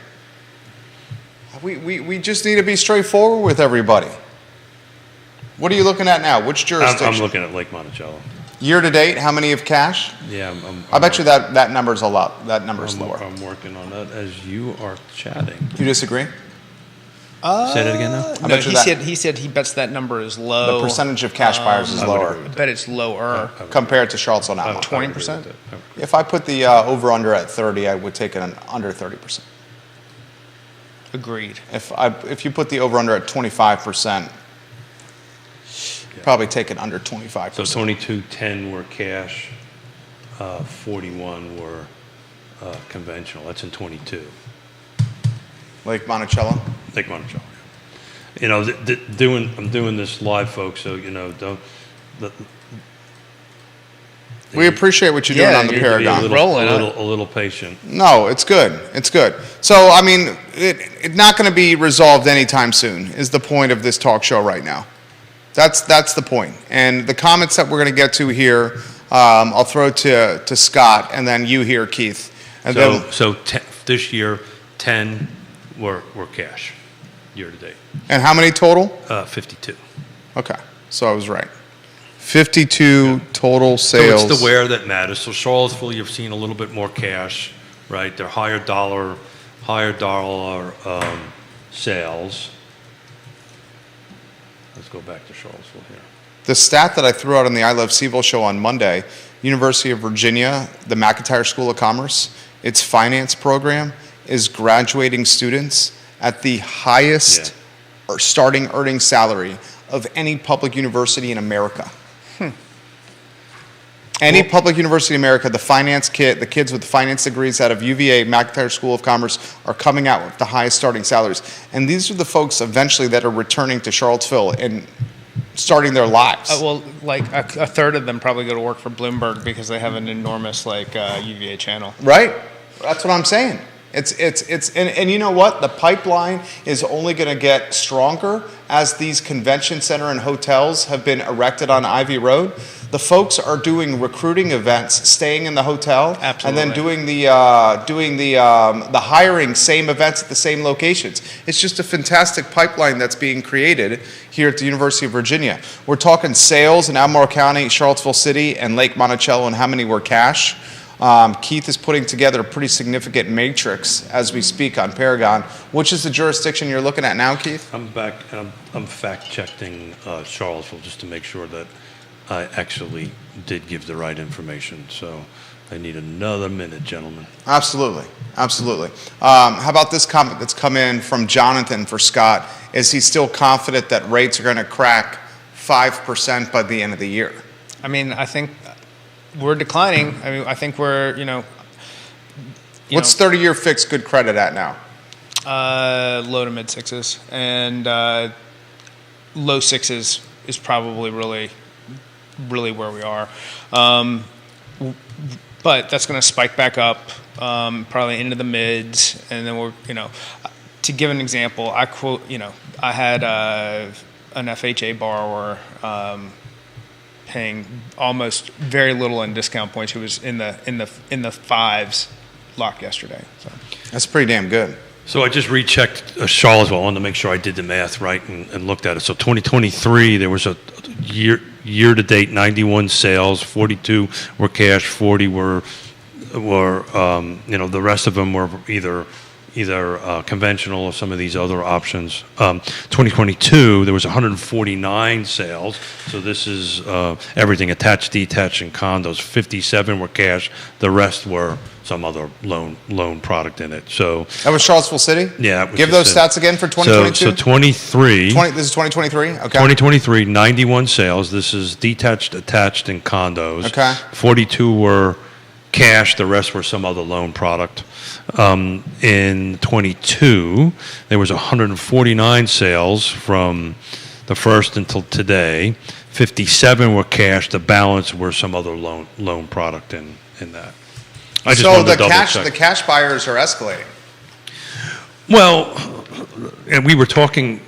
[SPEAKER 2] We just need to be straightforward with everybody. What are you looking at now? Which jurisdiction?
[SPEAKER 1] I'm looking at Lake Monticello.
[SPEAKER 2] Year to date, how many have cash?
[SPEAKER 1] Yeah,
[SPEAKER 2] I bet you that number's a lot. That number's lower.
[SPEAKER 1] I'm working on that as you are chatting.
[SPEAKER 2] You disagree?
[SPEAKER 1] Say that again now.
[SPEAKER 2] I
[SPEAKER 3] No,
[SPEAKER 2] bet you
[SPEAKER 3] he said he bets that number is low.
[SPEAKER 2] The percentage of cash buyers is
[SPEAKER 1] I would
[SPEAKER 2] lower
[SPEAKER 1] agree
[SPEAKER 3] I
[SPEAKER 1] with
[SPEAKER 3] bet it's lower.
[SPEAKER 2] compared to Charlottesville now.
[SPEAKER 1] I would agree with
[SPEAKER 3] 20%?
[SPEAKER 1] that.
[SPEAKER 2] If I put the over-under at 30, I would take it under 30%.
[SPEAKER 3] Agreed.
[SPEAKER 2] If you put the over-under at 25%, probably take it under 25%.
[SPEAKER 1] So 2210 were cash, 41 were conventional. That's in 22.
[SPEAKER 2] Lake Monticello?
[SPEAKER 1] Lake Monticello. You know, I'm doing this live, folks. So don't.
[SPEAKER 2] We appreciate what you're doing
[SPEAKER 3] Yeah,
[SPEAKER 2] on the
[SPEAKER 3] you're
[SPEAKER 2] Paragon.
[SPEAKER 3] rolling,
[SPEAKER 1] a little patient.
[SPEAKER 2] No, it's good. It's good. So, I mean, it's not going to be resolved anytime soon is the point of this talk show right now. That's the point. And the comments that we're going to get to here, I'll throw to Scott, and then you here, Keith. And
[SPEAKER 1] This year, 10 were cash, year to date.
[SPEAKER 2] and how many total?
[SPEAKER 1] 52.
[SPEAKER 2] Okay, so I was right. 52 total sales.
[SPEAKER 1] So it's the where that matters. So Charlottesville, you've seen a little bit more cash, right? They're higher dollar sales. Let's go back to Charlottesville here.
[SPEAKER 2] The stat that I threw out on the I Love Seville show on Monday, University of Virginia, the McIntyre School of Commerce, its finance program is graduating students at the highest starting earning salary of any public university in America. Any public university in America, the kids with the finance degrees out of UVA, McIntyre School of Commerce, are coming out with the highest starting salaries. And these are the folks eventually that are returning to Charlottesville and starting their lives.
[SPEAKER 3] Well, like a third of them probably go to work for Bloomberg because they have an enormous UVA channel.
[SPEAKER 2] Right? That's what I'm saying. And you know what? The pipeline is only going to get stronger as these convention center and hotels have been erected on Ivy Road. The folks are doing recruiting events, staying in the hotel,
[SPEAKER 3] Absolutely.
[SPEAKER 2] and then doing the hiring same events at the same locations. It's just a fantastic pipeline that's being created here at the University of Virginia. We're talking sales in Albemarle County, Charlottesville City, and Lake Monticello, and how many were cash. Keith is putting together a pretty significant matrix as we speak on Paragon. Which is the jurisdiction you're looking at now, Keith?
[SPEAKER 1] I'm back. I'm fact checking Charlottesville just to make sure that I actually did give the right information. So I need another minute, gentlemen.
[SPEAKER 2] Absolutely. How about this comment that's come in from Jonathan for Scott? Is he still confident that rates are going to crack 5% by the end of the year?
[SPEAKER 3] I mean, I think we're declining. I mean, I think we're,
[SPEAKER 2] What's 30-year fixed good credit at now?
[SPEAKER 3] Low to mid sixes, and low sixes is probably really where we are. But that's going to spike back up, probably into the mids, and then we're, to give an example, I had an FHA borrower paying almost very little in discount points. Who was in the fives locked yesterday. So
[SPEAKER 2] That's pretty damn good.
[SPEAKER 1] So I just rechecked Charlottesville. I wanted to make sure I did the math right and looked at it. So 2023, there was a year-to-date 91 sales, 42 were cash, 40 were the rest of them were either conventional or some of these other options. 2022, there was 149 sales. So this is everything attached, detached, and condos. 57 were cash. The rest were some other loan product in it. So
[SPEAKER 2] That was Charlottesville City?
[SPEAKER 1] yeah. it was
[SPEAKER 2] Give
[SPEAKER 1] just
[SPEAKER 2] those stats again for 2022?
[SPEAKER 1] So 23.
[SPEAKER 2] This is 2023? Okay.
[SPEAKER 1] 2023, 91 sales. This is detached, attached, and condos.
[SPEAKER 2] Okay.
[SPEAKER 1] 42 were cash. The rest were some other loan product. In 22, there was 149 sales from the first until today. 57 were cash. The balance were some other loan product in that. I just
[SPEAKER 2] So
[SPEAKER 1] wanted
[SPEAKER 2] the
[SPEAKER 1] to double
[SPEAKER 2] cash,
[SPEAKER 1] check.
[SPEAKER 2] the cash buyers are escalating.
[SPEAKER 1] Well, and we were talking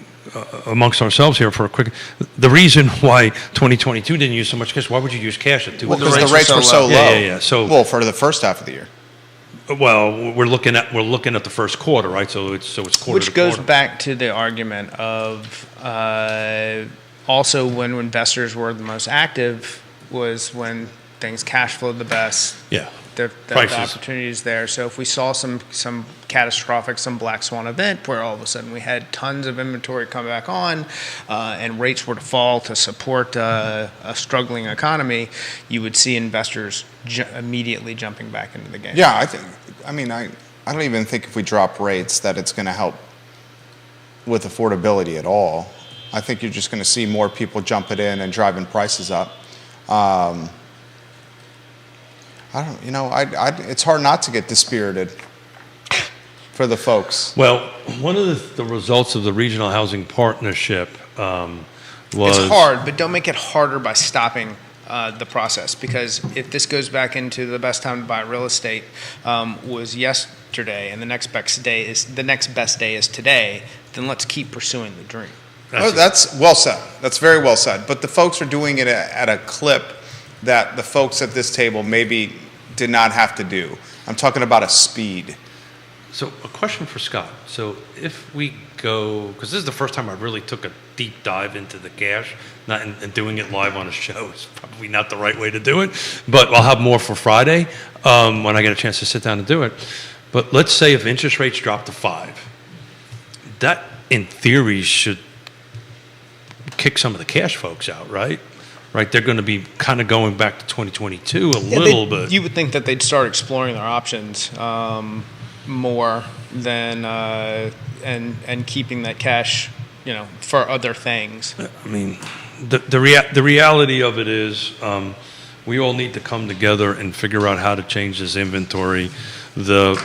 [SPEAKER 1] amongst ourselves here for a quick. The reason why 2022 didn't use so much cash, why would you use cash at 2?
[SPEAKER 2] Well, because the rates were so low.
[SPEAKER 1] Yeah. So,
[SPEAKER 2] Well, for the first half of the year.
[SPEAKER 1] well, we're looking at the first quarter, right? So it's quarter
[SPEAKER 3] which
[SPEAKER 1] to
[SPEAKER 3] goes
[SPEAKER 1] quarter.
[SPEAKER 3] back to the argument of also when investors were the most active was when things cash flowed the best.
[SPEAKER 1] Yeah.
[SPEAKER 3] The
[SPEAKER 1] Prices.
[SPEAKER 3] opportunities there. So if we saw some catastrophic, some black swan event where all of a sudden we had tons of inventory come back on and rates were to fall to support a struggling economy, you would see investors immediately jumping back into the game.
[SPEAKER 2] Yeah, I don't even think if we drop rates that it's going to help with affordability at all. I think you're just going to see more people jumping in and driving prices up. It's hard not to get dispirited for the folks.
[SPEAKER 1] Well, one of the results of the Regional Housing Partnership was
[SPEAKER 3] It's hard, but don't make it harder by stopping the process, because if this goes back into the best time to buy real estate was yesterday and the next best day is today, then let's keep pursuing the dream.
[SPEAKER 2] That's well said. That's very well said. But the folks are doing it at a clip that the folks at this table maybe did not have to do. I'm talking about a speed.
[SPEAKER 1] So a question for Scott. So if we go, because this is the first time I really took a deep dive into the cash, and doing it live on a show is probably not the right way to do it, but I'll have more for Friday when I get a chance to sit down and do it. But let's say if interest rates drop to 5, that in theory should kick some of the cash folks out, right? Right, they're going to be kind of going back to 2022 a little bit.
[SPEAKER 3] You would think that they'd start exploring their options more than and keeping that cash, for other things.
[SPEAKER 1] I mean, the reality of it is we all need to come together and figure out how to change this inventory.
[SPEAKER 2] luck.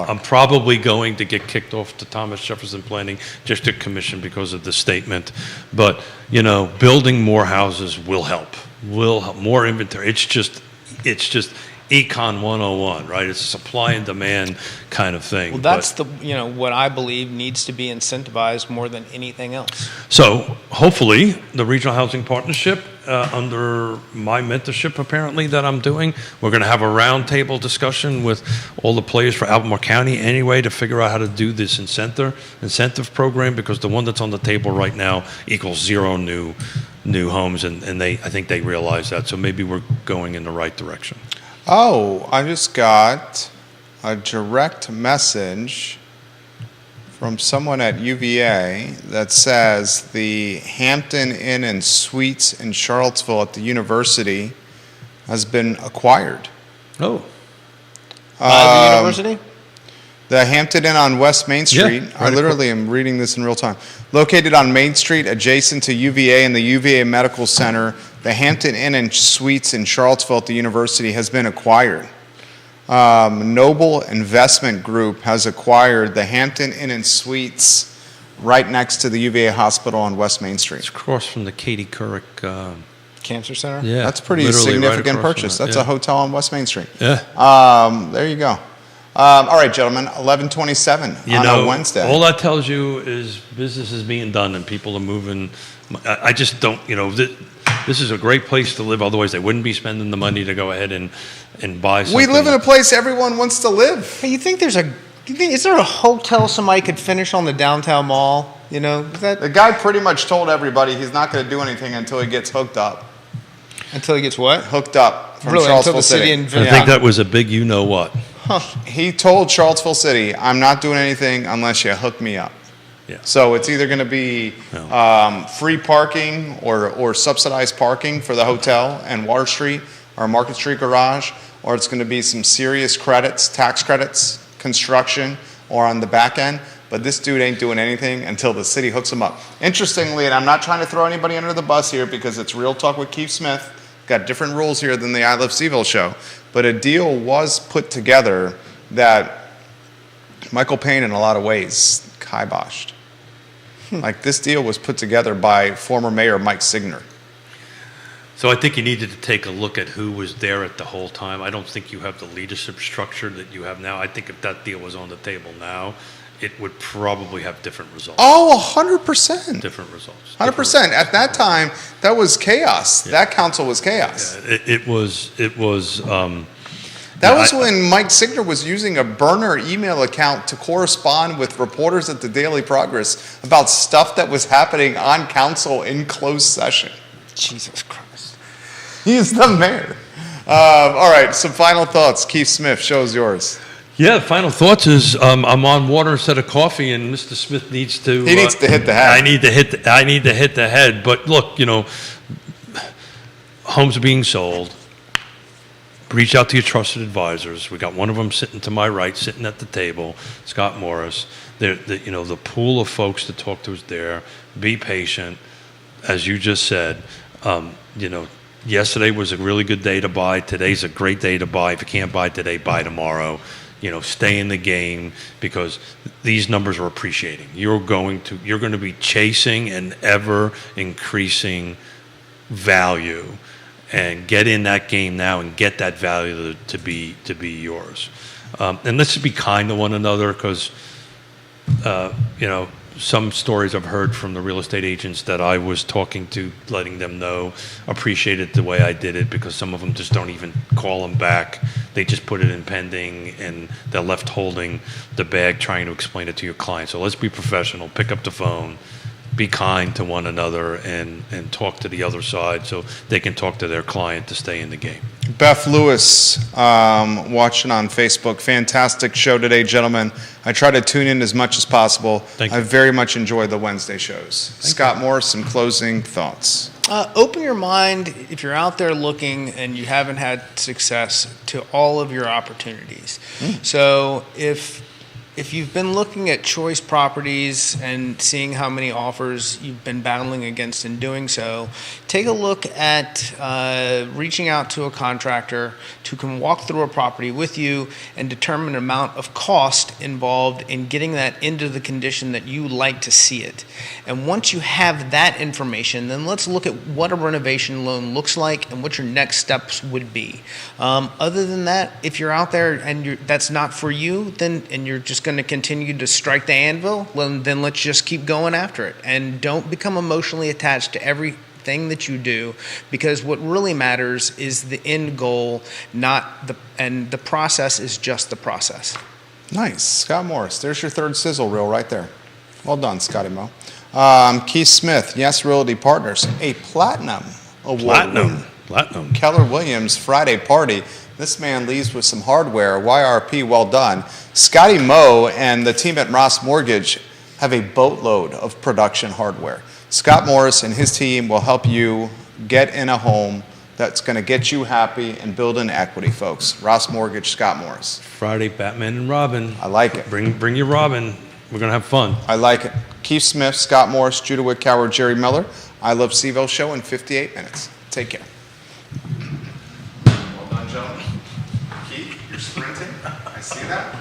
[SPEAKER 1] I'm probably going to get kicked off the Thomas Jefferson Planning District Commission because of the statement. But, building more houses will help. More inventory. It's just Econ 101, right? It's a supply and demand kind of thing.
[SPEAKER 3] Well, that's what I believe needs to be incentivized more than anything else.
[SPEAKER 1] So hopefully the Regional Housing Partnership, under my mentorship apparently that I'm doing, we're going to have a roundtable discussion with all the players for Albemarle County anyway to figure out how to do this incentive program, because the one that's on the table right now equals 0 new homes, and I think they realize that. So maybe we're going in the right direction.
[SPEAKER 2] Oh, I just got a direct message from someone at UVA that says the Hampton Inn and Suites in Charlottesville at the university has been acquired.
[SPEAKER 1] Oh.
[SPEAKER 3] By the university?
[SPEAKER 2] The Hampton Inn on West Main Street.
[SPEAKER 1] right
[SPEAKER 2] I literally am reading this in real time. Located on Main Street, adjacent to UVA and the UVA Medical Center, the Hampton Inn and Suites in Charlottesville at the university has been acquired. Noble Investment Group has acquired the Hampton Inn and Suites right next to the UVA Hospital on West Main Street.
[SPEAKER 1] It's across from the Katie Couric.
[SPEAKER 3] Cancer Center?
[SPEAKER 1] Yeah.
[SPEAKER 2] That's pretty
[SPEAKER 1] literally right
[SPEAKER 2] significant
[SPEAKER 1] across from
[SPEAKER 2] purchase.
[SPEAKER 1] it,
[SPEAKER 2] That's
[SPEAKER 1] yeah.
[SPEAKER 2] a hotel on West Main Street.
[SPEAKER 1] Yeah.
[SPEAKER 2] There you go. All right, gentlemen, 11:27 on a Wednesday.
[SPEAKER 1] All that tells you is business is being done and people are moving. I just don't, this is a great place to live. Otherwise, they wouldn't be spending the money to go ahead and buy something.
[SPEAKER 2] We live in a place everyone wants to live.
[SPEAKER 3] Hey, is there a hotel somebody could finish on the downtown mall?
[SPEAKER 2] The guy pretty much told everybody he's not going to do anything until he gets hooked up.
[SPEAKER 3] Until he gets what?
[SPEAKER 2] Hooked up from
[SPEAKER 3] Really, until
[SPEAKER 2] Charlottesville
[SPEAKER 3] the city
[SPEAKER 2] City.
[SPEAKER 1] I think that was a big you-know-what.
[SPEAKER 2] He told Charlottesville City, I'm not doing anything unless you hook me up.
[SPEAKER 1] Yeah.
[SPEAKER 2] So it's either going to be free parking or subsidized parking for the hotel and Water Street or Market Street Garage, or it's going to be some serious credits, tax credits, construction, or on the back end. But this dude ain't doing anything until the city hooks him up. Interestingly, and I'm not trying to throw anybody under the bus here because it's Real Talk with Keith Smith. Got different rules here than the I Love Seville show. But a deal was put together that Michael Payne, in a lot of ways, kiboshed. Like, this deal was put together by former Mayor Mike Signer.
[SPEAKER 1] So I think you needed to take a look at who was there at the whole time. I don't think you have the leadership structure that you have now. I think if that deal was on the table now, it would probably have different results.
[SPEAKER 2] Oh, 100%.
[SPEAKER 1] Different results.
[SPEAKER 2] 100%. At that time, that was chaos. Yeah. That council was chaos.
[SPEAKER 1] Yeah, it was.
[SPEAKER 2] That was when Mike Signer was using a burner email account to correspond with reporters at the Daily Progress about stuff that was happening on council in closed session.
[SPEAKER 3] Jesus Christ.
[SPEAKER 2] He's the mayor. All right, some final thoughts. Keith Smith, show's yours.
[SPEAKER 1] Yeah, final thoughts is I'm on water instead of coffee, and Mr. Smith needs to.
[SPEAKER 2] He needs to hit the head.
[SPEAKER 1] I need to hit the head. But look, homes are being sold. Reach out to your trusted advisors. We got one of them sitting to my right, sitting at the table, Scott Morris. The pool of folks to talk to is there. Be patient, as you just said. Yesterday was a really good day to buy. Today's a great day to buy. If you can't buy today, buy tomorrow. Stay in the game because these numbers are appreciating. You're going to be chasing an ever increasing value, and get in that game now and get that value to be yours. And let's be kind to one another because some stories I've heard from the real estate agents that I was talking to, letting them know, appreciated the way I did it because some of them just don't even call them back. They just put it in pending and they're left holding the bag trying to explain it to your client. So let's be professional, pick up the phone, be kind to one another and talk to the other side so they can talk to their client to stay in the game.
[SPEAKER 2] Beth Lewis, watching on Facebook. Fantastic show today, gentlemen. I try to tune in as much as possible.
[SPEAKER 1] Thank you.
[SPEAKER 2] I very much enjoy the Wednesday shows. Scott Morris, some closing thoughts.
[SPEAKER 3] Open your mind, if you're out there looking and you haven't had success, to all of your opportunities. So if if you've been looking at choice properties and seeing how many offers you've been battling against in doing so, take a look at reaching out to a contractor who can walk through a property with you and determine the amount of cost involved in getting that into the condition that you like to see it. And once you have that information, then let's look at what a renovation loan looks like and what your next steps would be. Other than that, if you're out there and that's not for you, then and you're just going to continue to strike the anvil, well, then let's just keep going after it. And don't become emotionally attached to everything that you do, because what really matters is the end goal, and the process is just the process.
[SPEAKER 2] Nice. Scott Morris, there's your third sizzle reel right there. Well done, Scotty Mo. Keith Smith, Yes Realty Partners, a Platinum Award winner.
[SPEAKER 1] Platinum.
[SPEAKER 2] Keller Williams Friday Party. This man leaves with some hardware. YRP, well done. Scotty Mo and the team at Ross Mortgage have a boatload of production hardware. Scott Morris and his team will help you get in a home that's going to get you happy and build in equity, folks. Ross Mortgage, Scott Morris.
[SPEAKER 1] Friday, Batman and Robin.
[SPEAKER 2] I like it.
[SPEAKER 1] Bring your Robin. We're gonna have fun.
[SPEAKER 2] I like it. Keith Smith, Scott Morris, Judah Wickower, Jerry Miller. I Love Seville show in 58 minutes. Take care. Well done, gentlemen. Keith, you're sprinting. I see that.